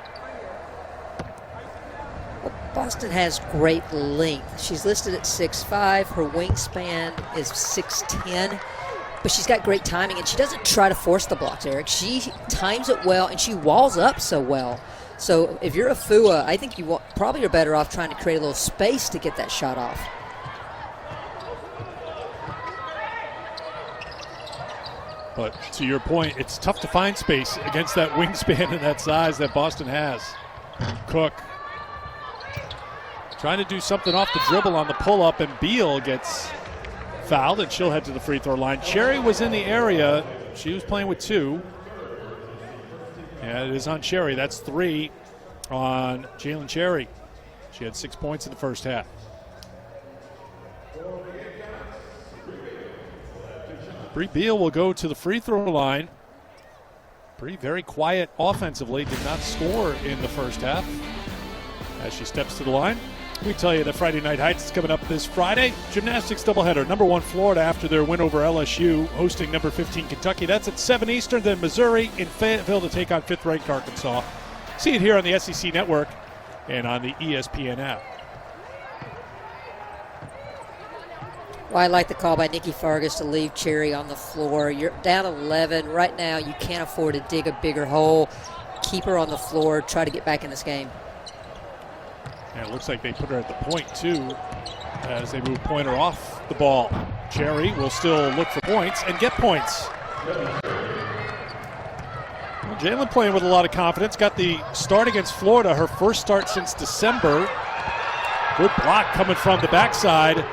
Boston has great length. She's listed at 6'5". Her wingspan is 6'10", but she's got great timing, and she doesn't try to force the blocks, Eric. She times it well, and she walls up so well. So if you're a Afua, I think you probably are better off trying to create a little space to get that shot off. But to your point, it's tough to find space against that wingspan and that size that Boston has. Cook trying to do something off the dribble on the pull-up, and Beal gets fouled, and she'll head to the free throw line. Cherry was in the area. She was playing with 2. Yeah, it is on Cherry. That's 3 on Jalen Cherry. She had 6 points in the first half. Bree Beal will go to the free throw line. Bree very quiet offensively, did not score in the first half. As she steps to the line, we tell you that Friday Night Heights is coming up this Friday. Gymnastics doubleheader. Number 1 Florida after their win over LSU, hosting number 15 Kentucky. That's at 7 Eastern. Then Missouri in Fayetteville to take on 5th-ranked Arkansas. See it here on the SEC Network and on the ESPN app. Well, I like the call by Nikki Fargas to leave Cherry on the floor. You're down 11. Right now, you can't afford to dig a bigger hole. Keep her on the floor. Try to get back in this game. And it looks like they put her at the point, too, as they move Pointer off the ball. Cherry will still look for points and get points. Well, Jalen playing with a lot of confidence. Got the start against Florida, her first start since December. Good block coming from the backside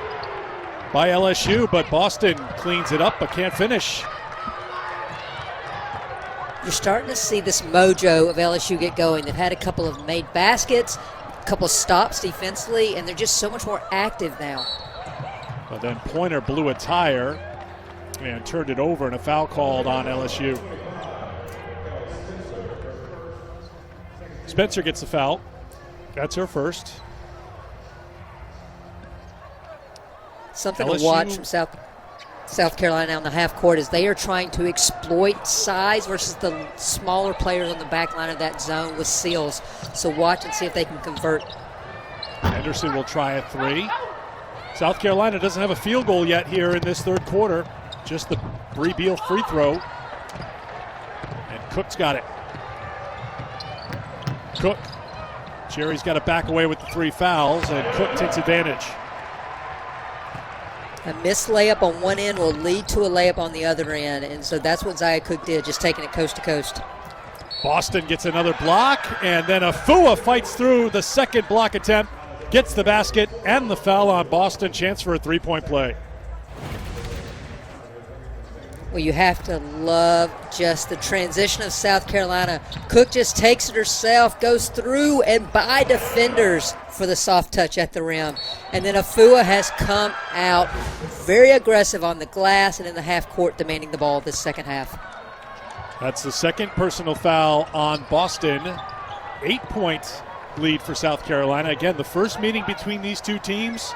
by LSU, but Boston cleans it up but can't finish. You're starting to see this mojo of LSU get going. They've had a couple of made baskets, a couple of stops defensively, and they're just so much more active now. But then Pointer blew a tire and turned it over, and a foul called on LSU. Spencer gets the foul. That's her first. Something LSU. to watch from South Carolina on the half court is they are trying to exploit size versus the smaller players on the back line of that zone with seals. So watch and see if they can convert. Henderson will try a three. South Carolina doesn't have a field goal yet here in this third quarter. Just the Bree Beal free throw. And Cook's got it. Cook. Cherry's got to back away with the 3 fouls, and Cook takes advantage. A missed layup on one end will lead to a layup on the other end, and so that's what Zia Cook did, just taking it coast to coast. Boston gets another block, and then Afua fights through the second block attempt, gets the basket and the foul on Boston. Chance for a 3-point play. Well, you have to love just the transition of South Carolina. Cook just takes it herself, goes through and by defenders for the soft touch at the rim. And then Afua has come out very aggressive on the glass and in the half court demanding the ball this second half. That's the second personal foul on Boston. 8-point lead for South Carolina. Again, the first meeting between these two teams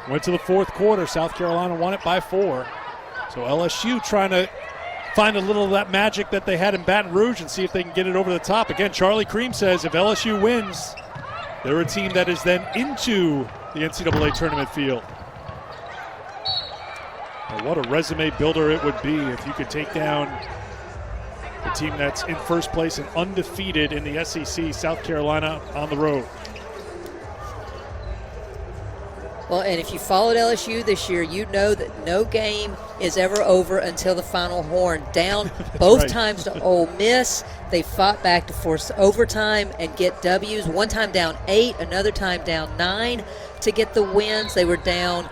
went to the fourth quarter. South Carolina won it by 4. So LSU trying to find a little of that magic that they had in Baton Rouge and see if they can get it over the top. Again, Charlie Cream says if LSU wins, they're a team that is then into the NCAA tournament field. Well, what a resume builder it would be if you could take down the team that's in first place and undefeated in the SEC, South Carolina, on the road. Well, and if you followed LSU this year, you know that no game is ever over until the final horn. Down both right. times to Ole Miss. They fought back to force overtime and get W's. One time down 8, another time down 9 to get the wins. They were down,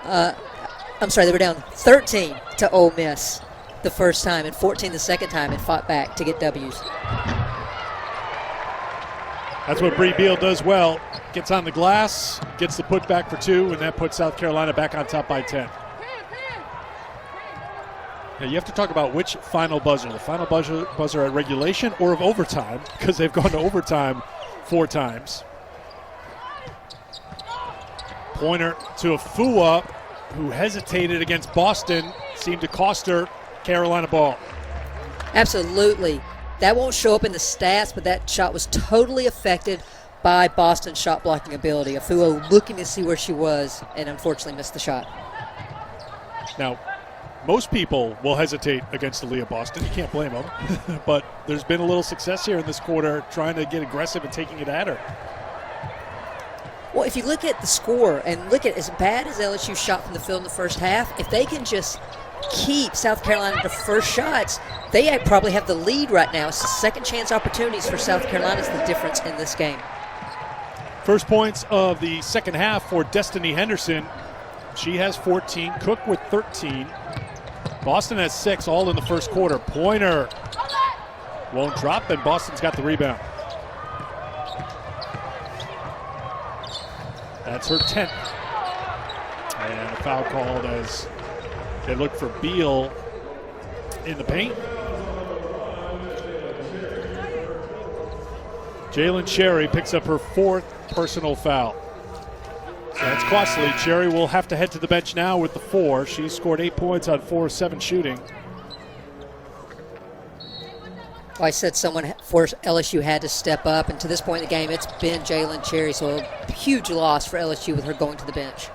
they were down 13 to Ole Miss the first time and 14 the second time and fought back to get W's. That's what Bree Beal does well. Gets on the glass, gets the putback for 2, and that puts South Carolina back on top by 10. Now you have to talk about which final buzzer. The final buzzer at regulation or of overtime, because they've gone to overtime 4 times. Pointer to Afua, who hesitated against Boston, seemed to cost her Carolina ball. Absolutely. That won't show up in the stats, but that shot was totally affected by Boston's shot blocking ability. Afua looking to see where she was and unfortunately missed the shot. Now, most people will hesitate against Aaliyah Boston. You can't blame them. But there's been a little success here in this quarter trying to get aggressive and taking it at her. Well, if you look at the score and look at as bad as LSU shot from the field in the first half, if they can just keep South Carolina to first shots, they probably have the lead right now. So second chance opportunities for South Carolina is the difference in this game. First points of the second half for Destiny Henderson. She has 14, Cook with 13. Boston has 6, all in the first quarter. Pointer won't drop, and Boston's got the rebound. That's her 10th. And a foul called as they look for Beal in the paint. Jalen Cherry picks up her 4th personal foul. So that's costly. Cherry will have to head to the bench now with the 4. She scored 8 points on 4 of 7 shooting. Well, I said someone for LSU had to step up, and to this point in the game, it's been Jalen Cherry, so a huge loss for LSU with her going to the bench.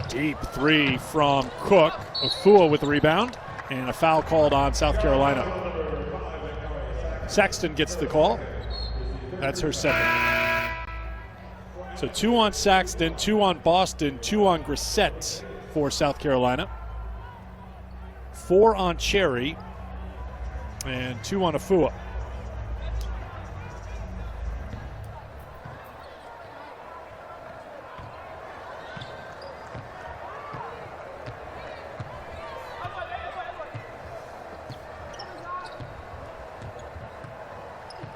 Deep 3 from Cook. Afua with the rebound, and a foul called on South Carolina. Saxton gets the call. That's her 2nd. So 2 on Saxton, 2 on Boston, 2 on Grissett for South Carolina. 4 on Cherry, and 2 on Afua.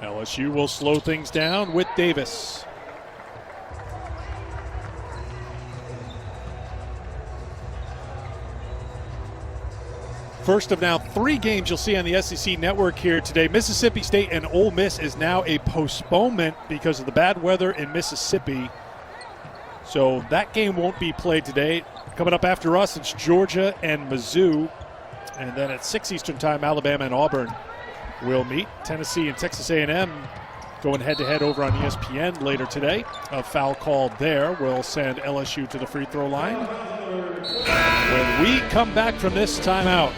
LSU will slow things down with Davis. First of now 3 games you'll see on the SEC Network here today. Mississippi State and Ole Miss is now a postponement because of the bad weather in Mississippi. So that game won't be played today. Coming up after us, it's Georgia and Mizzou. And then at 6 Eastern time, Alabama and Auburn will meet. Tennessee and Texas A&M going head-to-head over on ESPN later today. A foul called there will send LSU to the free throw line. When we come back from this timeout,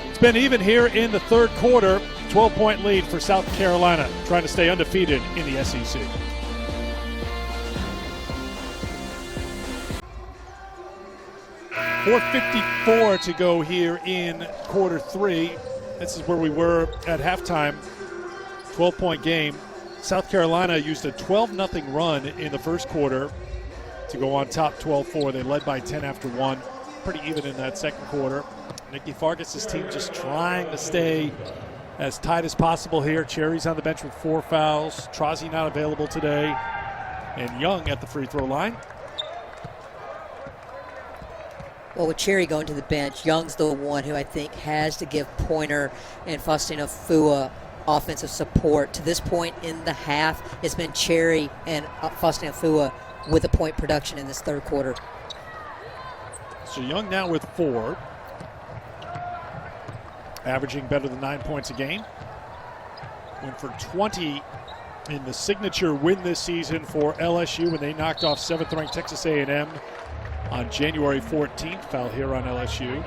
it's been even here in the third quarter. 12-point lead for South Carolina, trying to stay undefeated in the SEC. .454 to go here in quarter three. This is where we were at halftime. 12-point game. South Carolina used a 12-0 run in the first quarter to go on top 12-4. They led by 10 after one. Pretty even in that second quarter. Nikki Fargas's team just trying to stay as tight as possible here. Cherry's on the bench with 4 fouls. Trozzi not available today. And Young at the free throw line. Well, with Cherry going to the bench, Young's the one who I think has to give Pointer and Faustino Fua offensive support. To this point in the half, it's been Cherry and Faustino Fua with the point production in this third quarter. So Young now with 4. Averaging better than 9 points a game. Went for 20 in the signature win this season for LSU when they knocked off 7th-ranked Texas A&M on January 14th. Foul here on LSU.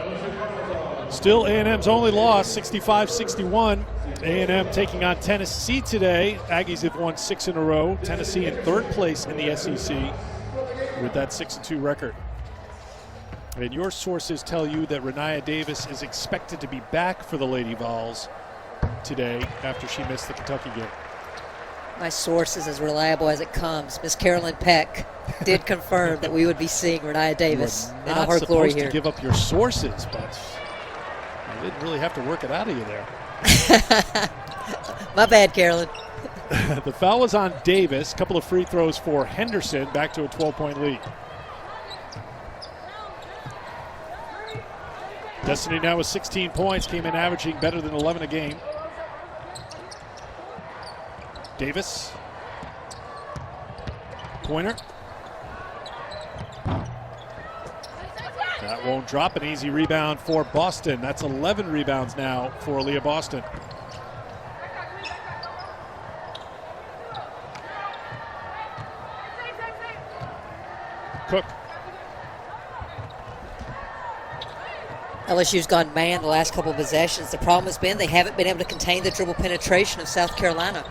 Still A&M's only loss, 65-61. A&M taking on Tennessee today. Aggies have won 6 in a row. Tennessee in 3rd place in the SEC with that 6-2 record. And your sources tell you that Rennia Davis is expected to be back for the Lady Vols today after she missed the Kentucky game. My source is as reliable as it comes. Miss Carolyn Peck did confirm that we would be seeing Rennia Davis in all her glory here. You're not supposed to give up your sources, but I didn't really have to work it out of you there. My bad, Carolyn. The foul was on Davis. A couple of free throws for Henderson, back to a 12-point lead. Destiny now with 16 points, came in averaging better than 11 a game. Davis. Pointer. That won't drop. An easy rebound for Boston. That's 11 rebounds now for Aaliyah Boston. Cook. LSU's gone man the last couple of possessions. The problem has been they haven't been able to contain the dribble penetration of South Carolina.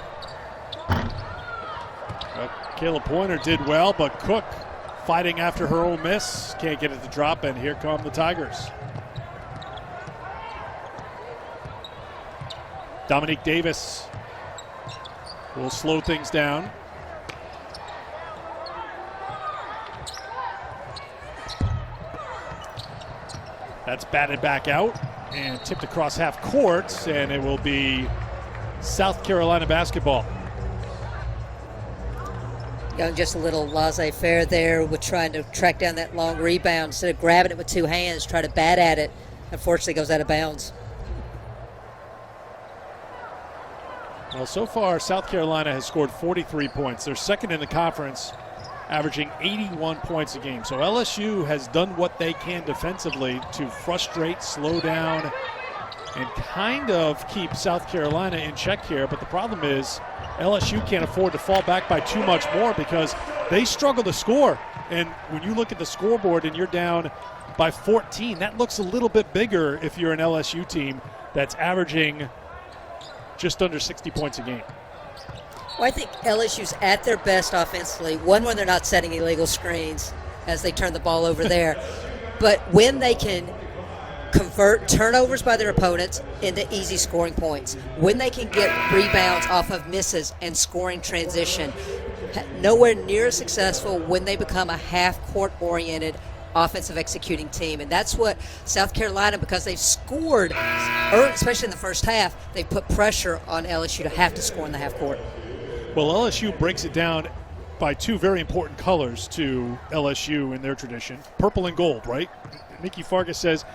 Kayla Pointer did well, but Cook fighting after her own miss. Can't get it to drop, and here come the Tigers. Dominique Davis will slow things down. That's batted back out and tipped across half court, and it will be South Carolina basketball. Young just a little laissez-faire there with trying to track down that long rebound. Instead of grabbing it with 2 hands, try to bat at it. Unfortunately, goes out of bounds. Well, so far, South Carolina has scored 43 points. They're second in the conference, averaging 81 points a game. So LSU has done what they can defensively to frustrate, slow down, and kind of keep South Carolina in check here. But the problem is LSU can't afford to fall back by too much more because they struggle to score. And when you look at the scoreboard and you're down by 14, that looks a little bit bigger if you're an LSU team that's averaging just under 60 points a game. Well, I think LSU's at their best offensively, when they're not setting illegal screens as they turn the ball over there. But when they can convert turnovers by their opponents into easy scoring points, when they can get rebounds off of misses and scoring transition, nowhere near as successful when they become a half-court oriented offensive executing team. And that's what South Carolina, because they've scored, especially in the first half, they've put pressure on LSU to have to score in the half court. Well, LSU breaks it down by 2 very important colors to LSU in their tradition. Purple and gold, right? Nikki Fargas says,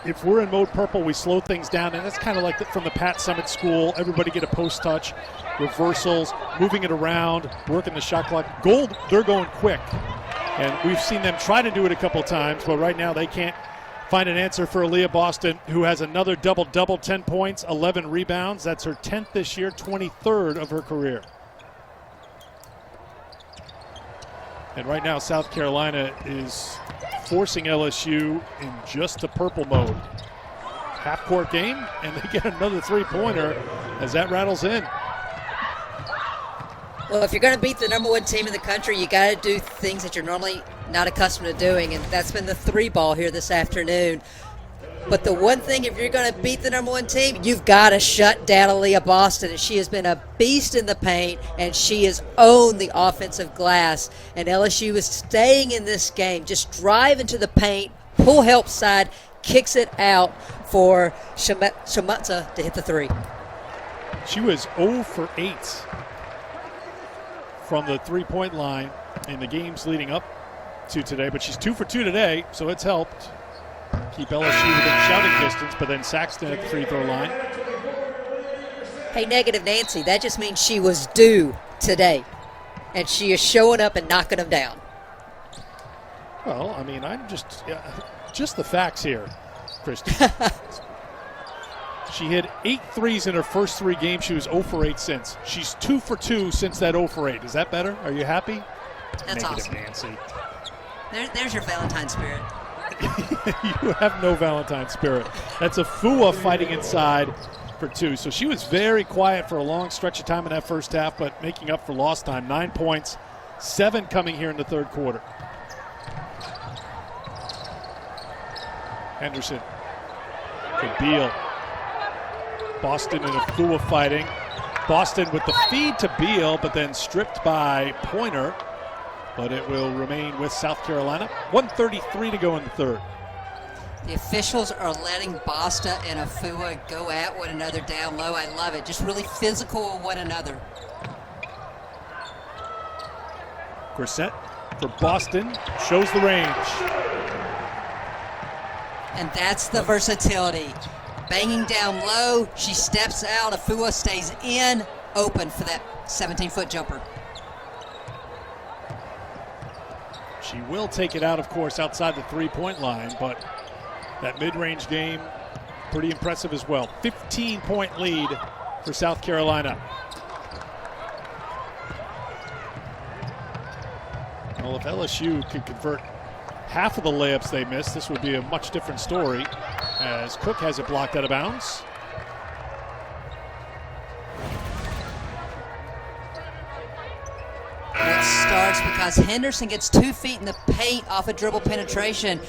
if we're in mode purple, we slow things down, and that's kind of like from the Pat Summitt school. Everybody get a post touch, reversals, moving it around, working the shot clock. Gold, they're going quick. And we've seen them try to do it a couple times, but right now they can't find an answer for Aaliyah Boston, who has another double-double, 10 points, 11 rebounds. That's her 10th this year, 23rd of her career. And right now South Carolina is forcing LSU in just the purple mode. Half-court game, and they get another three-pointer as that rattles in. Well, if you're going to beat the number one team in the country, you got to do things that you're normally not accustomed to doing, and that's been the three ball here this afternoon. But the one thing, if you're going to beat the number one team, you've got to shut down Aaliyah Boston. And she has been a beast in the paint, and she has owned the offensive glass. And LSU is staying in this game, just drive into the paint, pull help side, kicks it out for Shamatza to hit the three. She was 0 for 8 from the three-point line in the games leading up to today, but she's 2 for 2 today, so it's helped keep LSU within shouting distance. But then Saxton at the free throw line. Hey, Negative Nancy, that just means she was due today, and she is showing up and knocking them down. Well, I mean, I'm just the facts here, Christy. She hit 8 threes in her first 3 games. She was 0 for 8 since. She's 2 for 2 since that 0 for 8. Is that better? Are you happy? That's Negative awesome. Nancy. There's your Valentine spirit. You have no Valentine spirit. That's a Fua fighting inside for 2. So she was very quiet for a long stretch of time in that first half, but making up for lost time. 9 points, 7 coming here in the third quarter. Henderson to Beal. Boston and Afua fighting. Boston with the feed to Beal, but then stripped by Pointer. But it will remain with South Carolina. 1:33 to go in the third. The officials are letting Boston and Afua go at one another down low. I love it. Just really physical with one another. Grissett for Boston shows the range. And that's the versatility. Banging down low, she steps out, Afua stays in, open for that 17-foot jumper. She will take it out, of course, outside the three-point line, but that mid-range game, pretty impressive as well. 15-point lead for South Carolina. Well, if LSU could convert half of the layups they missed, this would be a much different story, as Cook has it blocked out of bounds. It starts because Henderson gets 2 feet in the paint off a dribble penetration.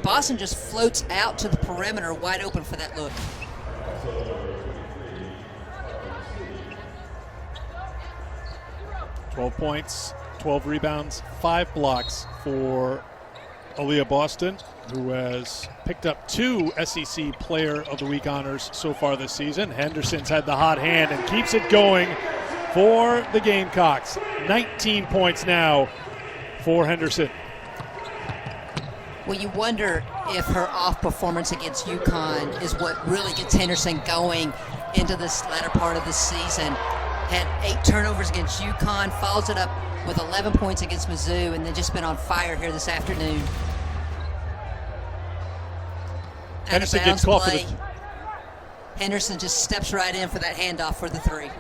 Boston just floats out to the perimeter, wide open for that look. "12 points, 12 rebounds, 5 blocks for Aaliyah Boston, who has picked up 2 SEC Player of the Week honors so far this season. Henderson's had the hot hand and keeps it going for the Gamecocks. 19 points now for Henderson. Well, you wonder if her off performance against UConn is what really gets Henderson going into this latter part of the season. Had 8 turnovers against UConn, follows it up with 11 points against Mizzou, and then just been on fire here this afternoon. Henderson gets called for the... Henderson just steps right in for that handoff for the 3.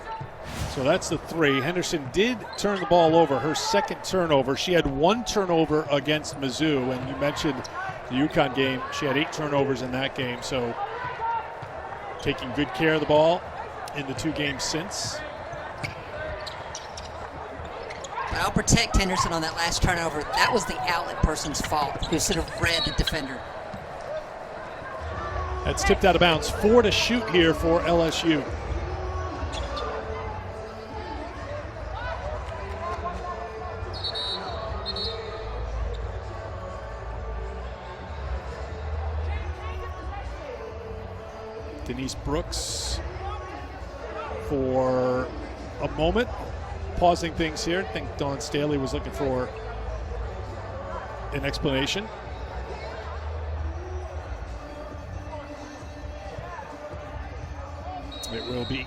So that's the 3. Henderson did turn the ball over, her second turnover. She had 1 turnover against Mizzou, and you mentioned the UConn game. She had 8 turnovers in that game, so taking good care of the ball in the 2 games since. But I'll protect Henderson on that last turnover. That was the outlet person's fault, who should have read the defender. That's tipped out of bounds. 4 to shoot here for LSU. Denise Brooks for a moment, pausing things here. I think Dawn Staley was looking for an explanation. It will be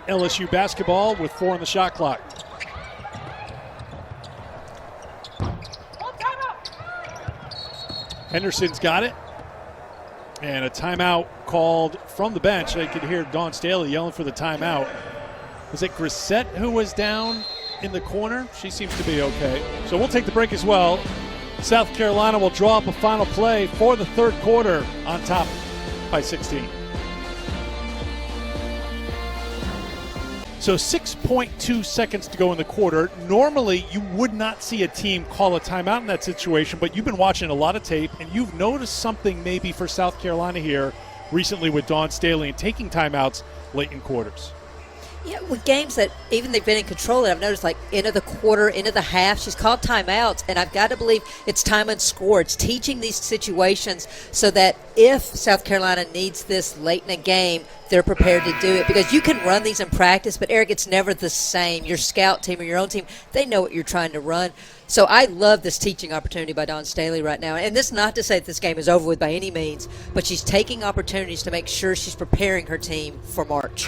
LSU basketball with 4 on the shot clock. Henderson's got it. And a timeout called from the bench. I could hear Dawn Staley yelling for the timeout. Was it Grissett who was down in the corner? She seems to be okay. So we'll take the break as well. South Carolina will draw up a final play for the third quarter on top by 16. So 6.2 seconds to go in the quarter. Normally, you would not see a team call a timeout in that situation, but you've been watching a lot of tape, and you've noticed something maybe for South Carolina here recently with Dawn Staley and taking timeouts late in quarters. Yeah, with games that even they've been in control, I've noticed like end of the quarter, end of the half, she's called timeouts, and I've got to believe it's time and score. It's teaching these situations so that if South Carolina needs this late in a game, they're prepared to do it. Because you can run these in practice, but Eric, it's never the same. Your scout team or your own team, they know what you're trying to run. So I love this teaching opportunity by Dawn Staley right now. And this is not to say that this game is over with by any means, but she's taking opportunities to make sure she's preparing her team for March.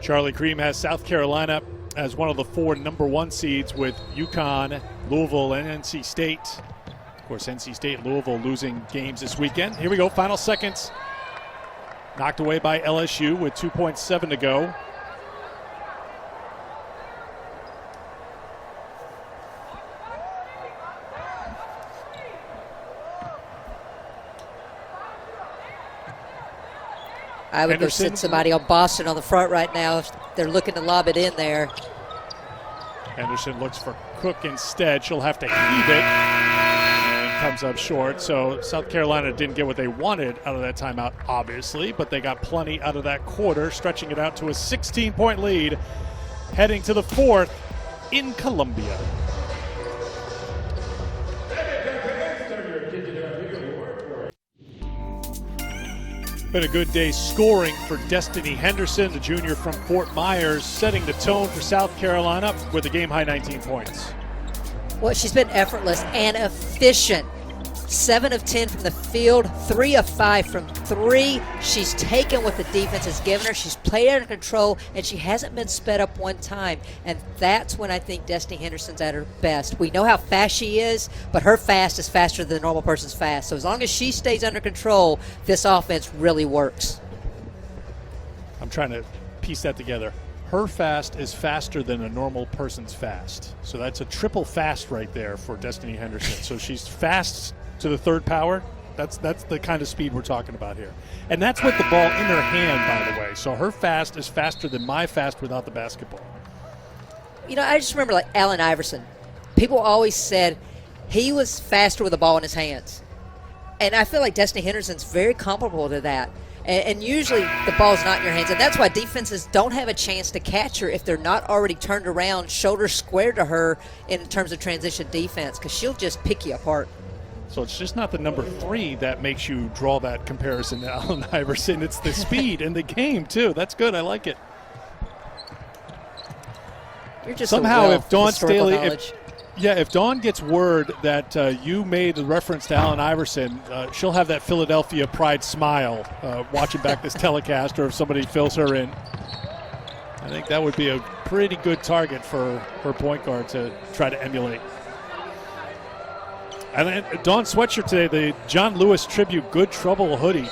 Charlie Cream has South Carolina as one of the 4 number 1 seeds with UConn, Louisville, and NC State. Of course, NC State and Louisville losing games this weekend. Here we go, final seconds. Knocked away by LSU with 2.7 to go. I would go sit somebody on Boston on the front right now if they're looking to lob it in there. Henderson looks for Cook instead. She'll have to heave it and comes up short. So South Carolina didn't get what they wanted out of that timeout, obviously, but they got plenty out of that quarter, stretching it out to a 16-point lead, heading to the fourth in Columbia. Been a good day scoring for Destiny Henderson, the junior from Fort Myers, setting the tone for South Carolina with a game-high 19 points. Well, she's been effortless and efficient. 7 of 10 from the field, 3 of 5 from 3. She's taken what the defense has given her. She's played under control, and she hasn't been sped up one time. And that's when I think Destiny Henderson's at her best. We know how fast she is, but her fast is faster than a normal person's fast. So as long as she stays under control, this offense really works. I'm trying to piece that together. Her fast is faster than a normal person's fast. So that's a triple fast right there for Destiny Henderson. So she's fast to the third power. That's the kind of speed we're talking about here. And that's with the ball in her hand, by the way. So her fast is faster than my fast without the basketball. You know, I just remember like Allen Iverson. People always said he was faster with the ball in his hands. And I feel like Destiny Henderson's very comparable to that. And usually the ball's not in your hands. And that's why defenses don't have a chance to catch her if they're not already turned around, shoulders squared to her in terms of transition defense, because she'll just pick you apart. So it's just not the number 3 that makes you draw that comparison to Allen Iverson. It's the speed in the game, too. That's good. I like it. You're just somehow, if Dawn Staley, if Dawn gets word that you made the reference to Allen Iverson, she'll have that Philadelphia pride smile watching back this telecast, or if somebody fills her in. I think that would be a pretty good target for her point guard to try to emulate. And Dawn's sweatshirt today, the John Lewis tribute Good Trouble hoodie.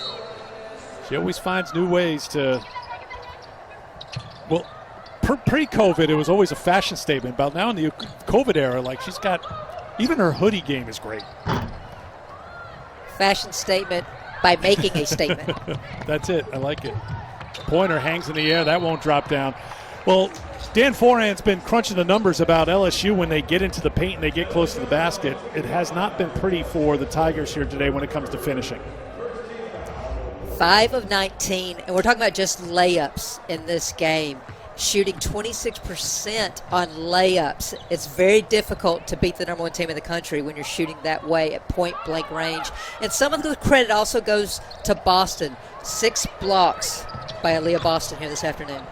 She always finds new ways to, well, pre-COVID, it was always a fashion statement. But now in the COVID era, like she's got, even her hoodie game is great. Fashion statement by making a statement. That's it. I like it. Pointer hangs in the air. That won't drop down. Well, Dan Foran's been crunching the numbers about LSU when they get into the paint and they get close to the basket. It has not been pretty for the Tigers here today when it comes to finishing. 5 of 19, and we're talking about just layups in this game. Shooting 26% on layups. It's very difficult to beat the number 1 team in the country when you're shooting that way at point-blank range. And some of the credit also goes to Boston. 6 blocks by Aaliyah Boston here this afternoon.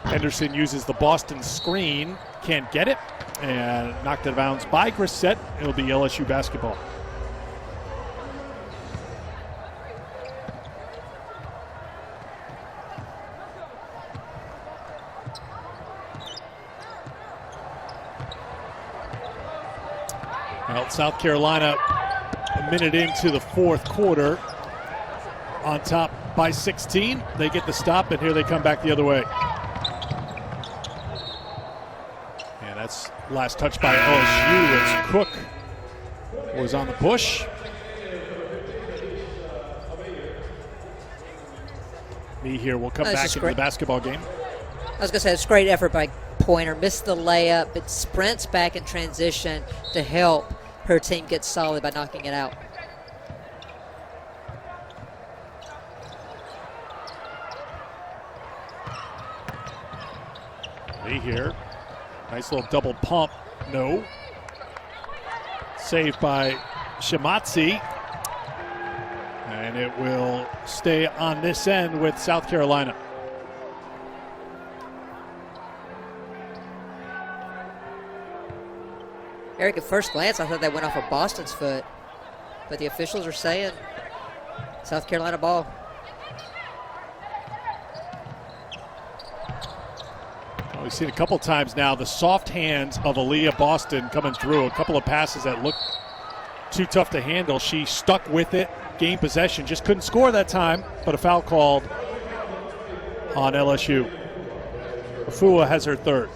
Henderson uses the Boston screen, can't get it, and knocked it out of bounds by Grissett. It'll be LSU basketball. Well, South Carolina a minute into the fourth quarter on top by 16. They get the stop, and here they come back the other way. And that's last touch by LSU as Cook was on the push. Me here will come back into the basketball game. I was going to say, it's a great effort by Pointer. Missed the layup, but sprints back in transition to help her team get solid by knocking it out. Me here. Nice little double pump. No. Saved by Shimatsi. And it will stay on this end with South Carolina. Eric, at first glance, I thought that went off of Boston's foot. But the officials are saying South Carolina ball. Well, we've seen a couple times now the soft hands of Aaliyah Boston coming through. A couple of passes that looked too tough to handle. She stuck with it, gained possession, just couldn't score that time, but a foul called on LSU. Afua has her third.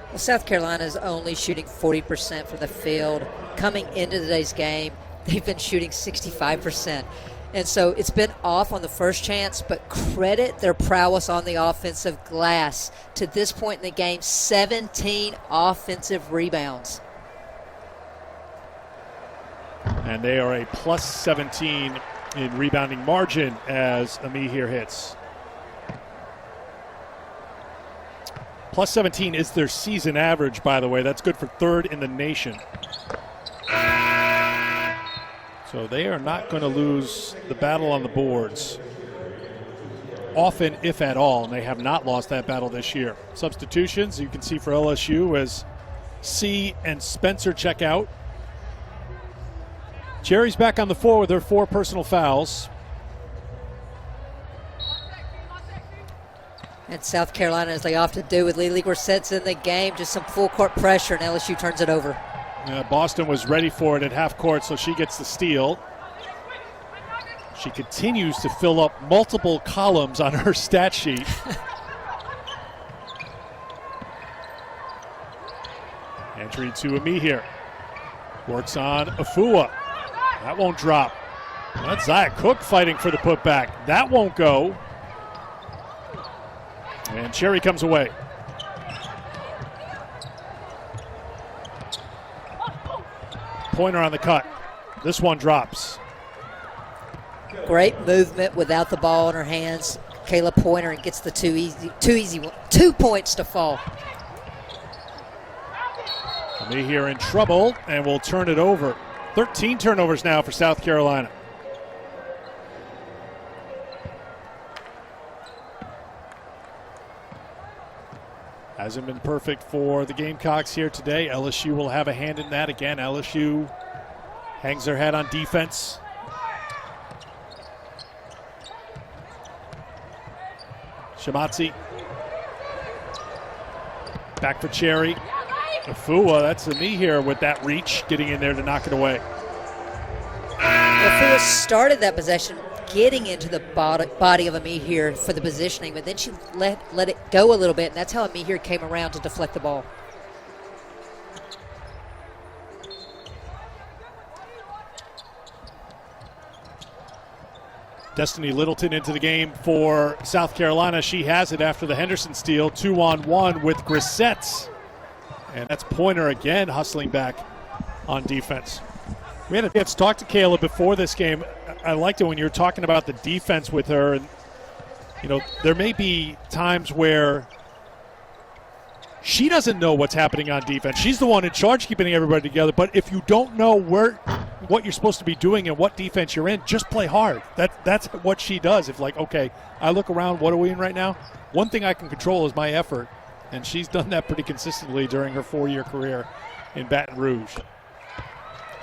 Well, South Carolina is only shooting 40% from the field. Coming into today's game, they've been shooting 65%. And so it's been off on the first chance, but credit their prowess on the offensive glass. To this point in the game, 17 offensive rebounds. And they are a plus 17 in rebounding margin as Ami here hits. Plus 17 is their season average, by the way. That's good for third in the nation. So they are not going to lose the battle on the boards often, if at all, and they have not lost that battle this year. Substitutions, you can see for LSU as C and Spencer check out. Cherry's back on the floor with her 4 personal fouls. And South Carolina, as they often do with Lily Grissett's in the game, just some full court pressure, and LSU turns it over. Boston was ready for it at half court, so she gets the steal. She continues to fill up multiple columns on her stat sheet. Entry to Ami here. Works on Afua. That won't drop. That's Zia Cook fighting for the putback. That won't go. And Cherry comes away. Pointer on the cut. This one drops. Great movement without the ball in her hands. Kayla Pointer and gets the 2 points to fall. Ami here in trouble, and we'll turn it over. 13 turnovers now for South Carolina. Hasn't been perfect for the Gamecocks here today. LSU will have a hand in that again. LSU hangs their head on defense. Shimatsi. Back for Cherry. Afua, that's a knee here with that reach, getting in there to knock it away. Afua started that possession getting into the body of Ami here for the positioning, but then she let it go a little bit, and that's how Ami here came around to deflect the ball. Destiny Littleton into the game for South Carolina. She has it after the Henderson steal. 2-on-1 with Grissett. And that's Pointer again hustling back on defense. We had a chance to talk to Kayla before this game. I liked it when you were talking about the defense with her. And, you know, there may be times where she doesn't know what's happening on defense. She's the one in charge keeping everybody together. But if you don't know what you're supposed to be doing and what defense you're in, just play hard. That's what she does. If, like, okay, I look around, what are we in right now? One thing I can control is my effort. And she's done that pretty consistently during her 4-year career in Baton Rouge.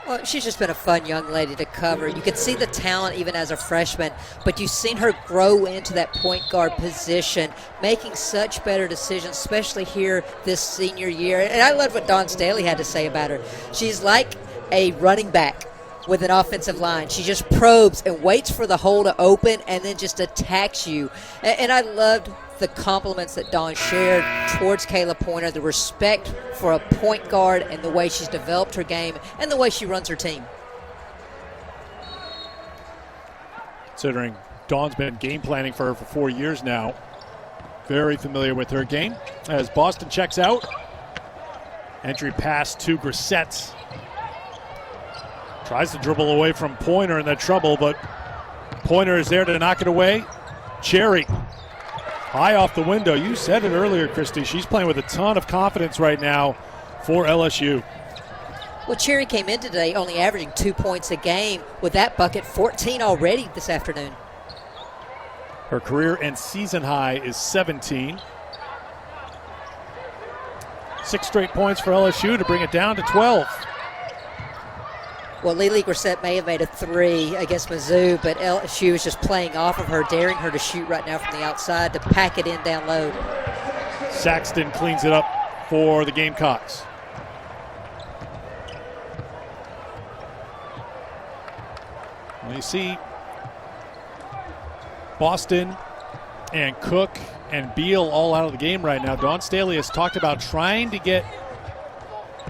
Well, she's just been a fun young lady to cover. You could see the talent even as a freshman, but you've seen her grow into that point guard position, making such better decisions, especially here this senior year. And I love what Dawn Staley had to say about her. She's like a running back with an offensive line. She just probes and waits for the hole to open and then just attacks you. And I loved the compliments that Dawn shared towards Kayla Pointer, the respect for a point guard and the way she's developed her game and the way she runs her team. Considering Dawn's been game planning for her for 4 years now, very familiar with her game. As Boston checks out, entry pass to Grissett. Tries to dribble away from Pointer in that trouble, but Pointer is there to knock it away. Cherry, high off the window. You said it earlier, Christy. She's playing with a ton of confidence right now for LSU. Well, Cherry came in today only averaging 2 points a game. With that bucket, 14 already this afternoon. Her career and season high is 17. 6 straight points for LSU to bring it down to 12. Well, Lily Grissett may have made a 3 against Mizzou, but LSU is just playing off of her, daring her to shoot right now from the outside to pack it in down low. Saxton cleans it up for the Gamecocks. Well, you see Boston and Cook and Beal all out of the game right now. Dawn Staley has talked about trying to get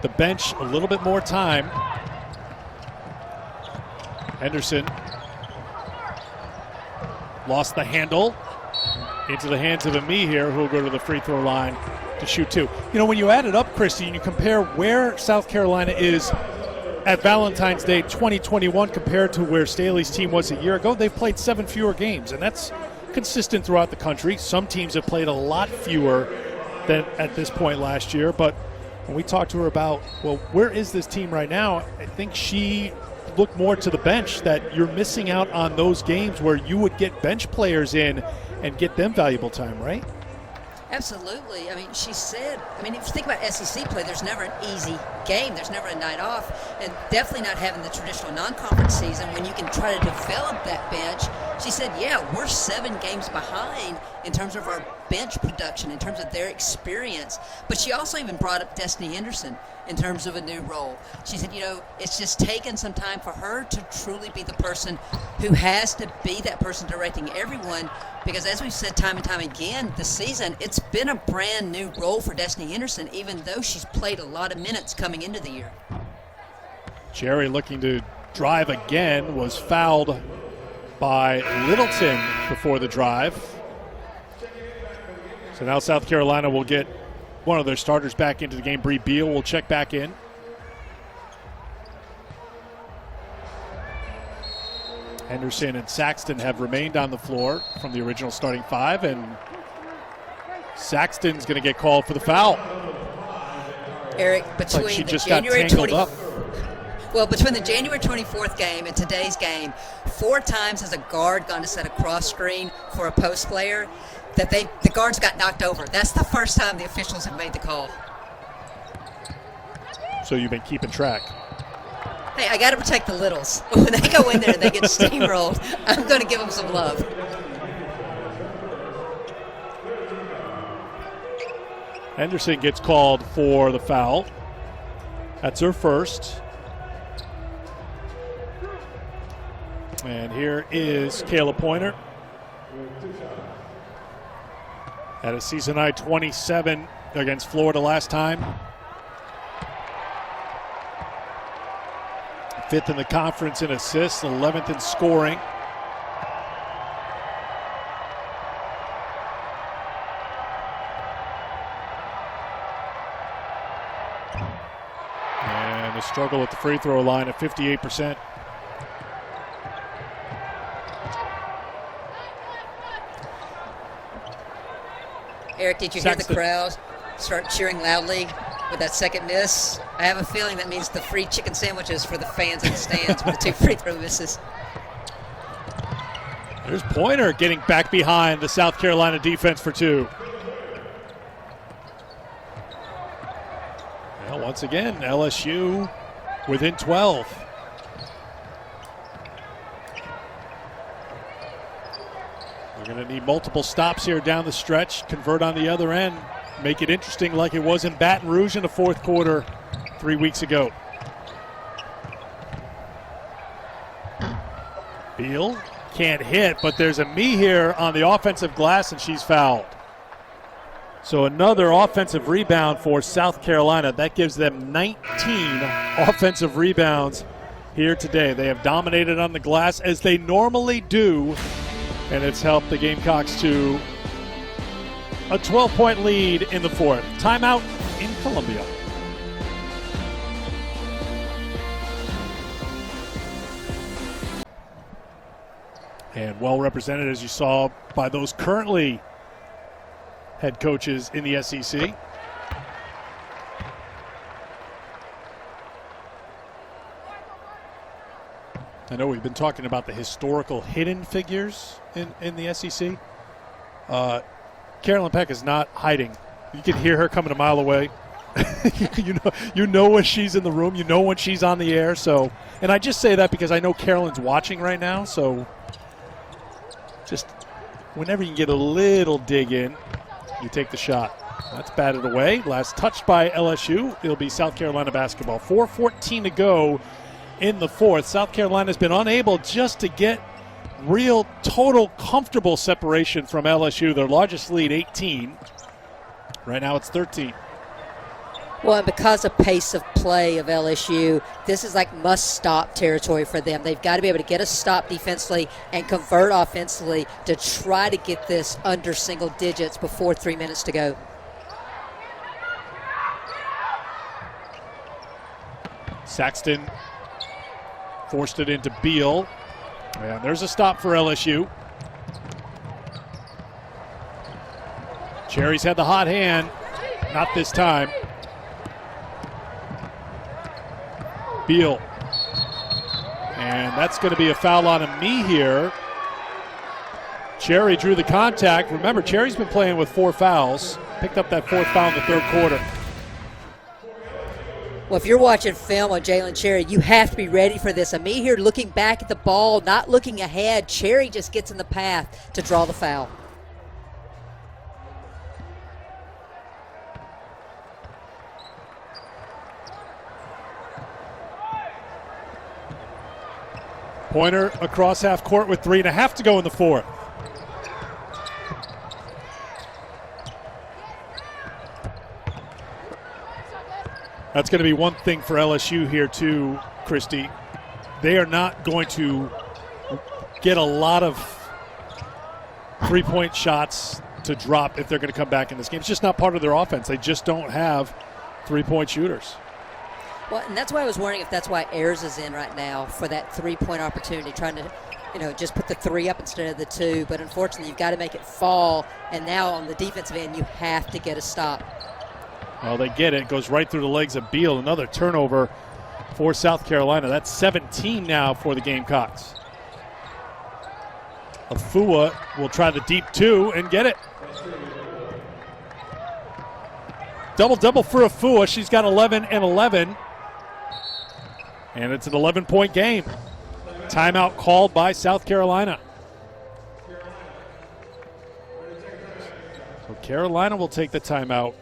the bench a little bit more time. Henderson lost the handle into the hands of Ami here, who will go to the free throw line to shoot 2. You know, when you add it up, Christy, and you compare where South Carolina is at Valentine's Day 2021 compared to where Staley's team was a year ago, they've played 7 fewer games, and that's consistent throughout the country. Some teams have played a lot fewer than at this point last year, but when we talked to her about, well, where is this team right now, I think she look more to the bench, that you're missing out on those games where you would get bench players in and get them valuable time, right? Absolutely. I mean, she said, if you think about SEC play, there's never an easy game. There's never a night off. And definitely not having the traditional non-conference season when you can try to develop that bench. She said, yeah, we're 7 games behind in terms of our bench production, in terms of their experience. But she also even brought up Destiny Henderson in terms of a new role. She said, it's just taken some time for her to truly be the person who has to be that person directing everyone, because as we've said time and time again this season, it's been a brand new role for Destiny Henderson, even though she's played a lot of minutes coming into the year. Cherry looking to drive again, was fouled by Littleton before the drive. So now South Carolina will get one of their starters back into the game. Bree Beal will check back in. Henderson and Saxton have remained on the floor from the original starting 5, and Saxton's going to get called for the foul. Eric, between like she the just January got tangled up. Well, between the January 24th game and today's game, 4 times has a guard gone to set a cross screen for a post player that the guards got knocked over. That's the first time the officials have made the call. So you've been keeping track. Hey, I got to protect the littles. When they go in there and they get steamrolled, I'm going to give them some love. Henderson gets called for the foul. That's her first. And here is Kayla Pointer. At a season high 27 against Florida last time. 5th in the conference in assists, 11th in scoring. And the struggle at the free throw line at 58%. Eric, did you hear the crowd start cheering loudly with that second miss? I have a feeling that means the free chicken sandwiches for the fans in the stands with the 2 free throw misses. There's Pointer getting back behind the South Carolina defense for 2. Well, once again, LSU within 12. They're going to need multiple stops here down the stretch, convert on the other end, make it interesting like it was in Baton Rouge in the fourth quarter 3 weeks ago. Beal can't hit, but there's a me here on the offensive glass, and she's fouled. So another offensive rebound for South Carolina. That gives them 19 offensive rebounds here today. They have dominated on the glass as they normally do, and it's helped the Gamecocks to a 12-point lead in the fourth. Timeout in Columbia. And well represented, as you saw, by those currently head coaches in the SEC. I know we've been talking about the historical hidden figures in the SEC. Carolyn Peck is not hiding. You can hear her coming a mile away. you know when she's in the room. You know when she's on the air. So, and I just say that because I know Carolyn's watching right now. So just whenever you can get a little dig in, you take the shot. That's batted away. Last touch by LSU. It'll be South Carolina basketball. 4:14 to go in the fourth. South Carolina's been unable just to get real total comfortable separation from LSU. Their largest lead, 18. Right now it's 13. Well, and because of pace of play of LSU, this is like must-stop territory for them. They've got to be able to get a stop defensively and convert offensively to try to get this under single digits before 3 minutes to go. Saxton forced it into Beal. And there's a stop for LSU. Cherry's had the hot hand. Not this time. Beal. And that's going to be a foul on a me here. Cherry drew the contact. Remember, Cherry's been playing with 4 fouls. Picked up that 4th foul in the third quarter. Well, if you're watching film on Jalen Cherry, you have to be ready for this. A me here looking back at the ball, not looking ahead. Cherry just gets in the path to draw the foul. Pointer across half court with 3.5 to go in the fourth. That's going to be one thing for LSU here too, Christy. They are not going to get a lot of three-point shots to drop if they're going to come back in this game. It's just not part of their offense. They just don't have three-point shooters. Well, and that's why I was wondering if that's why Ayers is in right now for that three-point opportunity, trying to, just put the 3 up instead of the 2. But unfortunately, you've got to make it fall. And now on the defensive end, you have to get a stop. Well, they get it. It goes right through the legs of Beal. Another turnover for South Carolina. That's 17 now for the Gamecocks. Afua will try the deep 2 and get it. Double-double for Afua. She's got 11 and 11. And it's an 11-point game. Timeout called by South Carolina. So Carolina will take the timeout.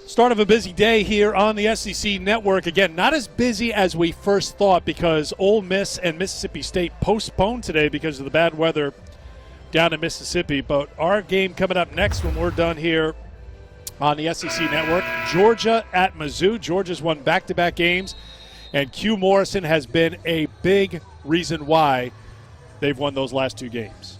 Start of a busy day here on the SEC Network. Again, not as busy as we first thought because Ole Miss and Mississippi State postponed today because of the bad weather down in Mississippi. But our game coming up next when we're done here on the SEC Network, Georgia at Mizzou. Georgia's won back-to-back games, and Q Morrison has been a big reason why they've won those last 2 games.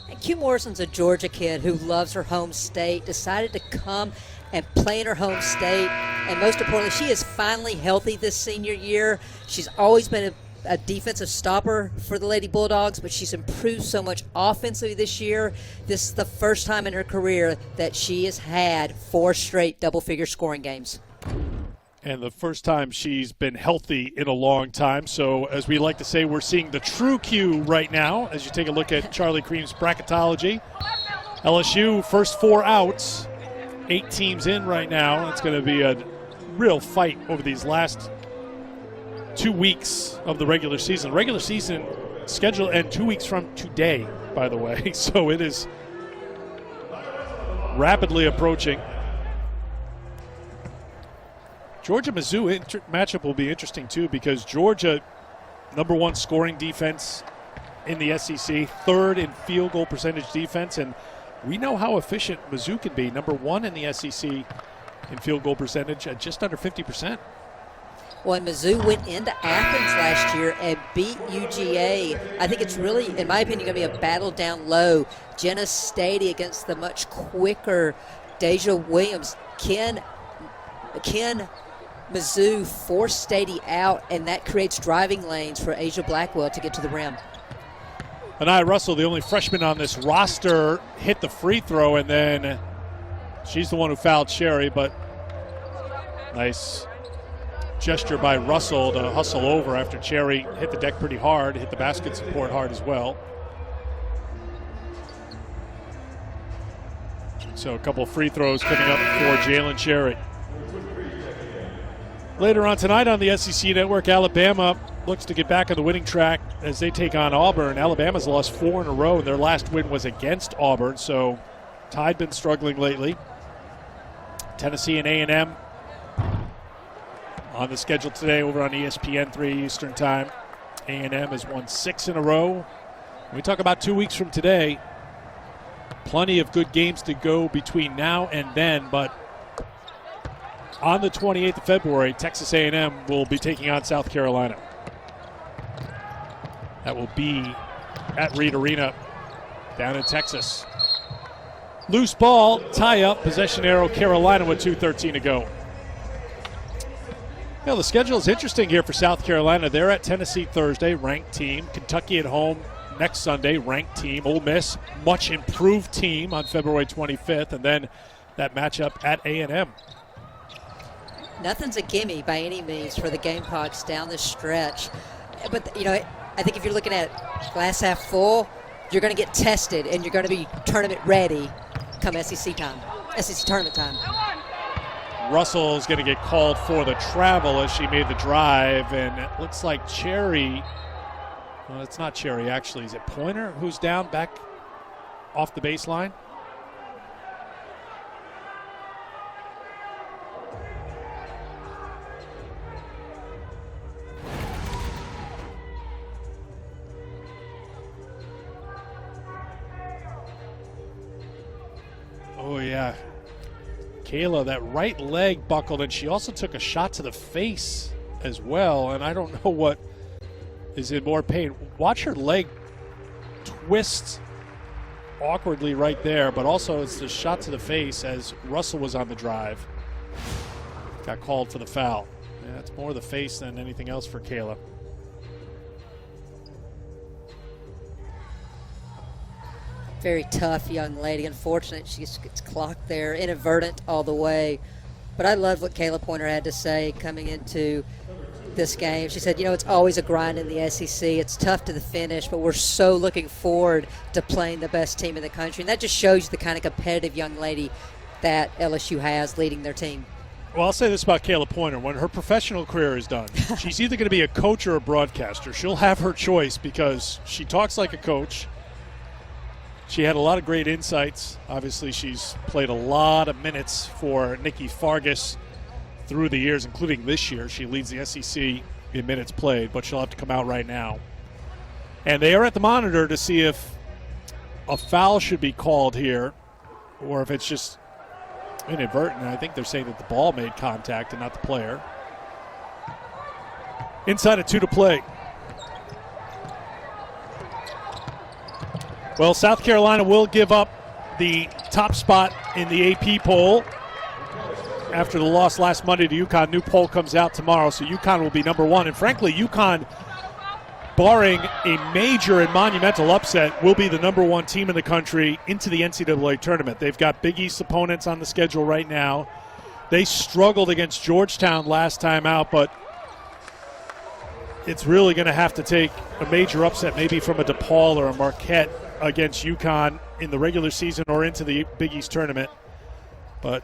And Q Morrison's a Georgia kid who loves her home state, decided to come and play in her home state, and most importantly, she is finally healthy this senior year. She's always been a defensive stopper for the Lady Bulldogs, but she's improved so much offensively this year. This is the first time in her career that she has had 4 straight double-figure scoring games. And the first time she's been healthy in a long time. So as we like to say, we're seeing the true Q right now as you take a look at Charlie Cream's bracketology. LSU, first 4 outs, 8 teams in right now. It's going to be a real fight over these last 2 weeks of the regular season. Regular season schedule and 2 weeks from today, by the way. So it is rapidly approaching. Georgia-Mizzou matchup will be interesting, too, because Georgia, number 1 scoring defense in the SEC, 3rd in field goal percentage defense, and we know how efficient Mizzou can be, number 1 in the SEC in field goal percentage at just under 50%. Well, Mizzou went into Athens last year and beat UGA. I think it's really, in my opinion, going to be a battle down low. Jenna Stady against the much quicker Deja Williams. Can Mizzou force Stady out, and that creates driving lanes for Asia Blackwell to get to the rim. Anaya Russell, the only freshman on this roster, hit the free throw, and then she's the one who fouled Sherry, but nice gesture by Russell to hustle over after Cherry hit the deck pretty hard, hit the basket support hard as well. So a couple of free throws coming up for Jalen Cherry. Later on tonight on the SEC Network, Alabama looks to get back on the winning track as they take on Auburn. Alabama's lost 4 in a row, and their last win was against Auburn, so Tide been struggling lately. Tennessee and A&M on the schedule today over on ESPN 3 Eastern Time. A&M has won 6 in a row. We talk about 2 weeks from today. Plenty of good games to go between now and then, but on the 28th of February, Texas A&M will be taking on South Carolina. That will be at Reed Arena down in Texas. Loose ball, tie up, possession arrow, Carolina with 2:13 to go. You know, the schedule is interesting here for South Carolina. They're at Tennessee Thursday, ranked team. Kentucky at home next Sunday, ranked team. Ole Miss, much improved team on February 25th. And then that matchup at A&M. Nothing's a gimme by any means for the Gamecocks down this stretch. But, you know, I think if you're looking at glass half full, you're going to get tested and you're going to be tournament ready come SEC tournament time. Russell's going to get called for the travel as she made the drive, and it looks like Cherry, well, it's not Cherry actually, is it Pointer who's down back off the baseline? Oh, yeah. Kayla, that right leg buckled, and she also took a shot to the face as well, and I don't know what is in more pain. Watch her leg twist awkwardly right there, but also it's the shot to the face as Russell was on the drive. Got called for the foul. Yeah, it's more the face than anything else for Kayla. Very tough young lady. Unfortunate, she gets clocked there, inadvertent all the way. But I love what Kayla Pointer had to say coming into this game. She said, you know, it's always a grind in the SEC. It's tough to the finish, but we're so looking forward to playing the best team in the country. And that just shows you the kind of competitive young lady that LSU has leading their team. Well, I'll say this about Kayla Pointer. When her professional career is done, she's either going to be a coach or a broadcaster. She'll have her choice because she talks like a coach. She had a lot of great insights. Obviously, she's played a lot of minutes for Nikki Fargas through the years, including this year. She leads the SEC in minutes played, but she'll have to come out right now. And they are at the monitor to see if a foul should be called here or if it's just inadvertent. I think they're saying that the ball made contact and not the player. Inside of 2 to play. Well, South Carolina will give up the top spot in the AP poll after the loss last Monday to UConn. New poll comes out tomorrow, so UConn will be number 1. And frankly, UConn, barring a major and monumental upset, will be the number 1 team in the country into the NCAA tournament. They've got Big East opponents on the schedule right now. They struggled against Georgetown last time out, but it's really going to have to take a major upset, maybe from a DePaul or a Marquette, against UConn in the regular season or into the Big East tournament. But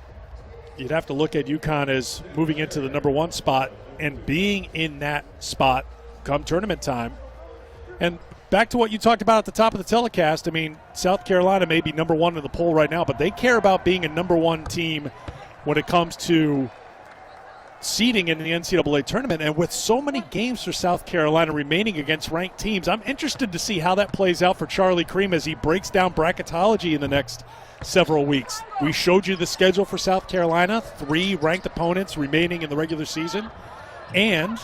you'd have to look at UConn as moving into the number 1 spot and being in that spot come tournament time. And back to what you talked about at the top of the telecast. I mean, South Carolina may be number one in the poll right now, but they care about being a number one team when it comes to seeding in the NCAA tournament. And with so many games for South Carolina remaining against ranked teams, I'm interested to see how that plays out for Charlie Cream as he breaks down bracketology in the next several weeks. We showed you the schedule for South Carolina, 3 ranked opponents remaining in the regular season, and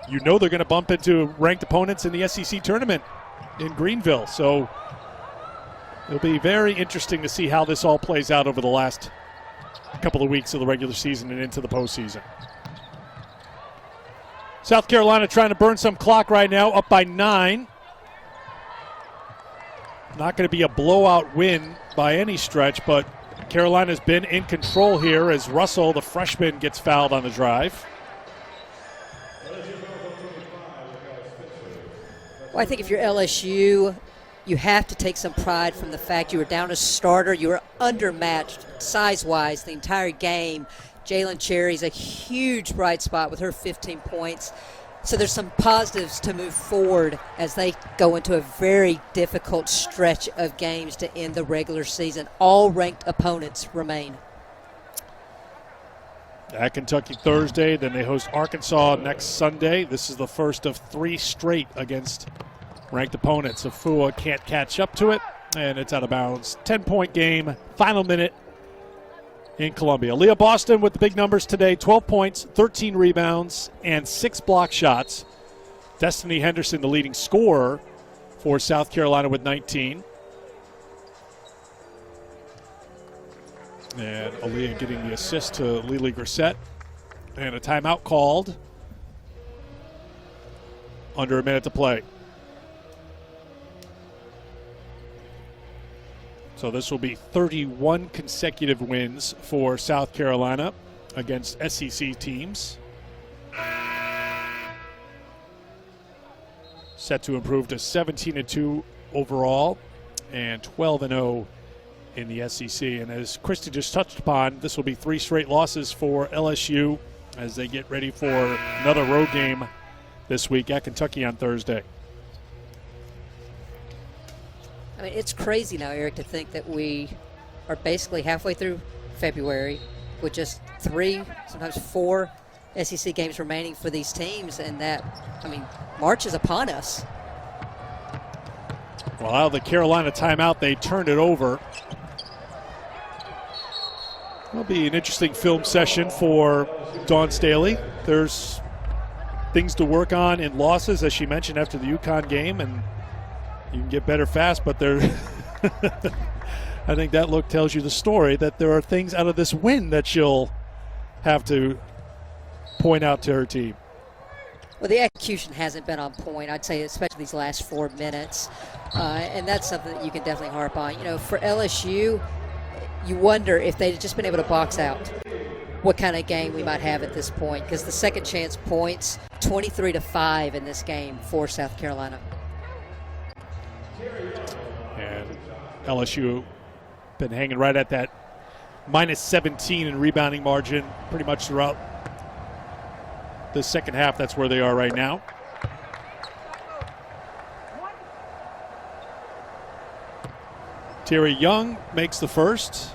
you know they're going to bump into ranked opponents in the SEC tournament in Greenville. So it'll be very interesting to see how this all plays out over the last couple of weeks of the regular season and into the postseason. South Carolina trying to burn some clock right now, up by 9. Not going to be a blowout win by any stretch, but Carolina's been in control here as Russell, the freshman, gets fouled on the drive. Well, I think if you're LSU, you have to take some pride from the fact you were down a starter. You were undermatched size-wise the entire game. Jalen Cherry's a huge bright spot with her 15 points. So there's some positives to move forward as they go into a very difficult stretch of games to end the regular season. All ranked opponents remain. At Kentucky Thursday, then they host Arkansas next Sunday. This is the first of 3 straight against ranked opponents. Afua can't catch up to it, and it's out of bounds. 10-point game, final minute in Columbia. Aaliyah Boston with the big numbers today, 12 points, 13 rebounds, and 6 block shots. Destiny Henderson, the leading scorer for South Carolina with 19. And Aaliyah getting the assist to Lily Grissett. And a timeout called. Under a minute to play. So this will be 31 consecutive wins for South Carolina against SEC teams. Set to improve to 17-2 overall and 12-0 in the SEC. And as Christy just touched upon, this will be 3 straight losses for LSU as they get ready for another road game this week at Kentucky on Thursday. I mean, it's crazy now, Eric, to think that we are basically halfway through February with just 3, sometimes 4 SEC games remaining for these teams, and that, I mean, March is upon us. Well, out of the Carolina timeout, they turned it over. It'll be an interesting film session for Dawn Staley. There's things to work on in losses, as she mentioned after the UConn game, and you can get better fast, but there I think that look tells you the story that there are things out of this win that she'll have to point out to her team. Well, the execution hasn't been on point, I'd say, especially these last 4 minutes. And that's something that you can definitely harp on. You know, for LSU, you wonder if they'd just been able to box out what kind of game we might have at this point, because the second chance points, 23-5 in this game for South Carolina. And LSU been hanging right at that minus 17 in rebounding margin pretty much throughout the second half. That's where they are right now. Terry Young makes the first.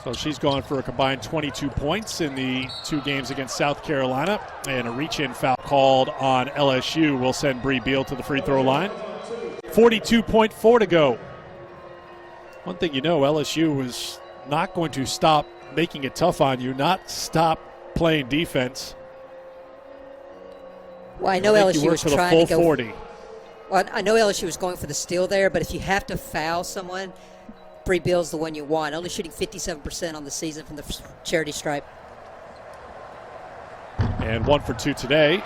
So she's gone for a combined 22 points in the 2 games against South Carolina. And a reach-in foul called on LSU will send Bree Beal to the free throw line. 42.4 to go. One thing you know, LSU is not going to stop making it tough on you, not stop playing defense. Well, I know LSU was for the trying full to go 40. Well, I know LSU was going for the steal there, but if you have to foul someone, Bree Beal's the one you want. Only shooting 57% on the season from the charity stripe. And 1 for 2 today.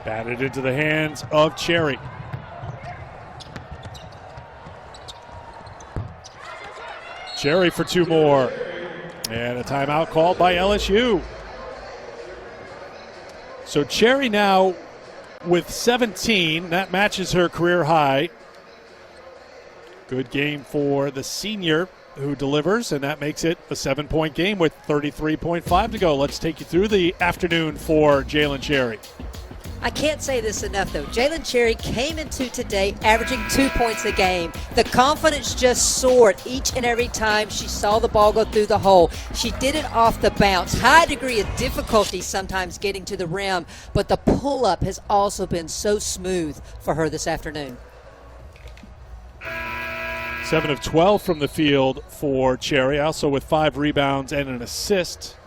Batted into the hands of Cherry. Cherry for 2 more. And a timeout called by LSU. So Cherry now with 17. That matches her career high. Good game for the senior who delivers, and that makes it a 7-point game with 33.5 to go. Let's take you through the afternoon for Jalen Cherry. I can't say this enough, though. Jalen Cherry came into today averaging 2 points a game. The confidence just soared each and every time she saw the ball go through the hole. She did it off the bounce. High degree of difficulty sometimes getting to the rim, but the pull-up has also been so smooth for her this afternoon. 7 of 12 from the field for Cherry, also with 5 rebounds and an assist.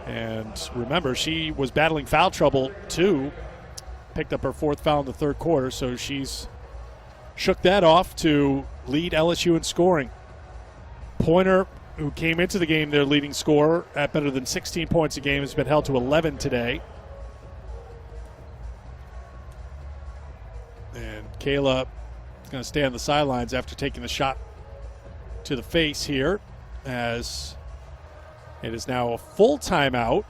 And remember, she was battling foul trouble too. Picked up her 4th foul in the 3rd quarter, so she's shook that off to lead LSU in scoring. Pointer, who came into the game their leading scorer at better than 16 points a game, has been held to 11 today. And Kayla is going to stay on the sidelines after taking the shot to the face here, as it is now a full timeout.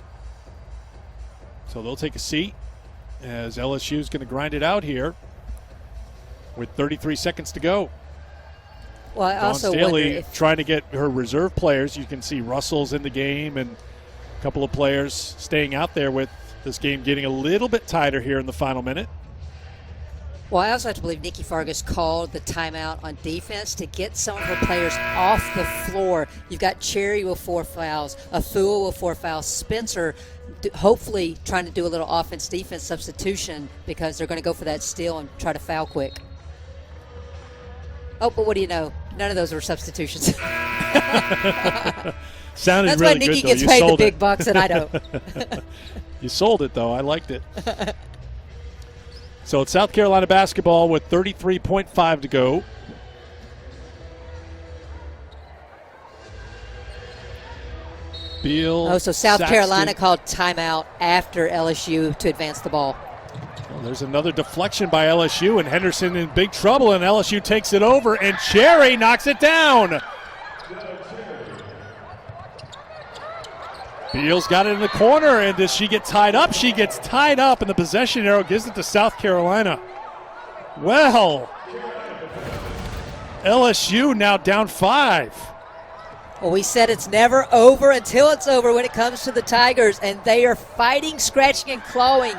So they'll take a seat as LSU is going to grind it out here with 33 seconds to go. Well, I also wonder Staley if trying to get her reserve players. You can see Russell's in the game and a couple of players staying out there, with this game getting a little bit tighter here in the final minute. Well, I also have to believe Nikki Fargas called the timeout on defense to get some of her players off the floor. You've got Cherry with 4 fouls, Afua with 4 fouls, Spencer hopefully trying to do a little offense-defense substitution because they're going to go for that steal and try to foul quick. Oh, but what do you know? None of those were substitutions. Sounded That's really why Nikki good, gets though. paid the sold big it. bucks and I don't. You sold it, though. I liked it. So it's South Carolina basketball with 33.5 to go. Beal. Oh, so South Saxton. Carolina called timeout after LSU to advance the ball. Well, there's another deflection by LSU, and Henderson in big trouble, and LSU takes it over, and Cherry knocks it down. Beal's got it in the corner, and does she get tied up? She gets tied up, and the possession arrow gives it to South Carolina. Well, LSU now down 5. Well, we said it's never over until it's over when it comes to the Tigers, and they are fighting, scratching, and clawing.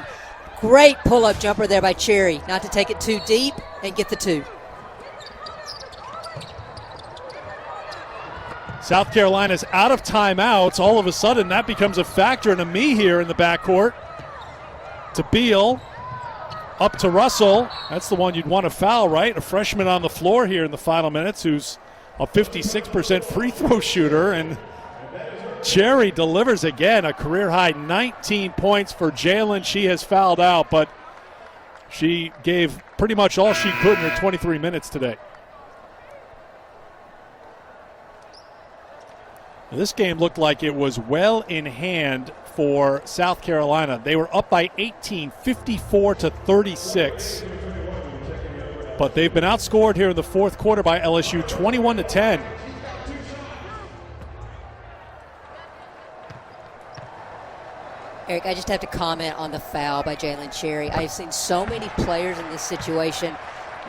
Great pull-up jumper there by Cherry, not to take it too deep and get the 2. South Carolina's out of timeouts. All of a sudden, that becomes a factor in a me here in the backcourt. To Beal, up to Russell. That's the one you'd want to foul, right? A freshman on the floor here in the final minutes who's a 56% free throw shooter. And Cherry delivers again, a career-high 19 points for Jalen. She has fouled out, but she gave pretty much all she could in her 23 minutes today. This game looked like it was well in hand for South Carolina. They were up by 18, 54-36. But they've been outscored here in the 4th quarter by LSU, 21-10. Eric, I just have to comment on the foul by Jalen Cherry. I've seen so many players in this situation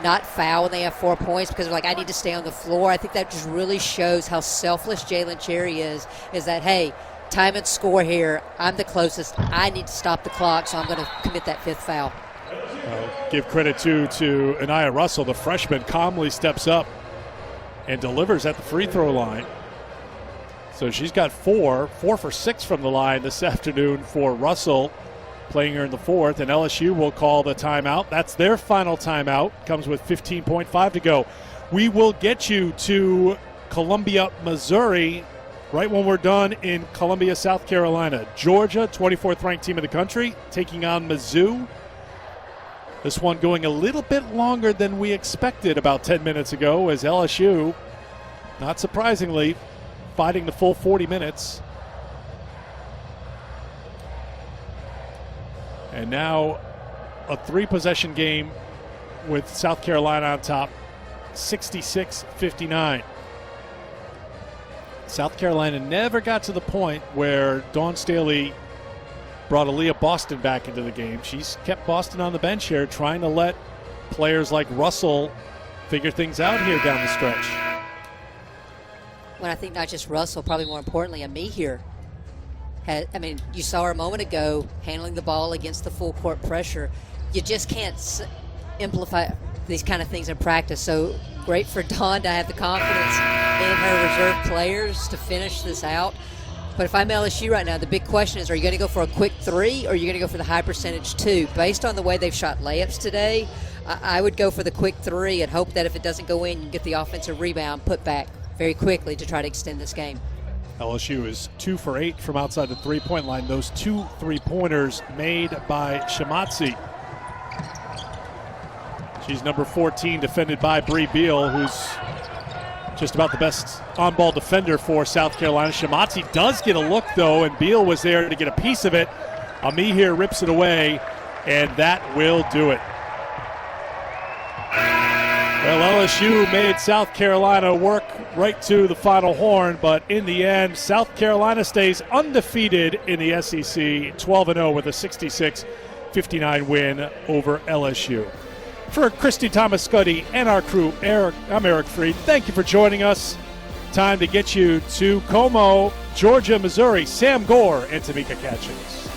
not foul when they have 4 points because they're like, I need to stay on the floor. I think that just really shows how selfless Jalen Cherry is that, hey, time and score here. I'm the closest. I need to stop the clock, so I'm going to commit that 5th foul. Give credit to Anaya Russell. The freshman calmly steps up and delivers at the free throw line. So she's got 4 for 6 from the line this afternoon for Russell, playing her in the 4th, and LSU will call the timeout. That's their final timeout. Comes with 15.5 to go. We will get you to Columbia, Missouri, right when we're done in Columbia, South Carolina. Georgia, 24th ranked team in the country, taking on Mizzou. This one going a little bit longer than we expected about 10 minutes ago, as LSU, not surprisingly, fighting the full 40 minutes. And now a 3-possession game with South Carolina on top, 66-59. South Carolina never got to the point where Dawn Staley brought Aaliyah Boston back into the game. She's kept Boston on the bench here, trying to let players like Russell figure things out here down the stretch. Well, I think not just Russell, probably more importantly, Ami here. You saw her a moment ago handling the ball against the full court pressure. You just can't amplify these kind of things in practice. So great for Dawn to have the confidence in her reserve players to finish this out. But if I'm LSU right now, the big question is, are you going to go for a quick three or are you going to go for the high percentage two? Based on the way they've shot layups today, I would go for the quick three and hope that if it doesn't go in, you can get the offensive rebound put back very quickly to try to extend this game. LSU is 2 for 8 from outside the three-point line. Those 2 3-pointers made by Shamatzi. She's number 14, defended by Bree Beal, who's just about the best on-ball defender for South Carolina. Shamatzi does get a look, though, and Beal was there to get a piece of it. Ami here rips it away, and that will do it. Well, LSU made South Carolina work right to the final horn, but in the end, South Carolina stays undefeated in the SEC, 12-0 with a 66-59 win over LSU. For Christy Thomas-Scuddy and our crew, I'm Eric Freed. Thank you for joining us. Time to get you to Como, Georgia, Missouri. Sam Gore and Tamika Catchings.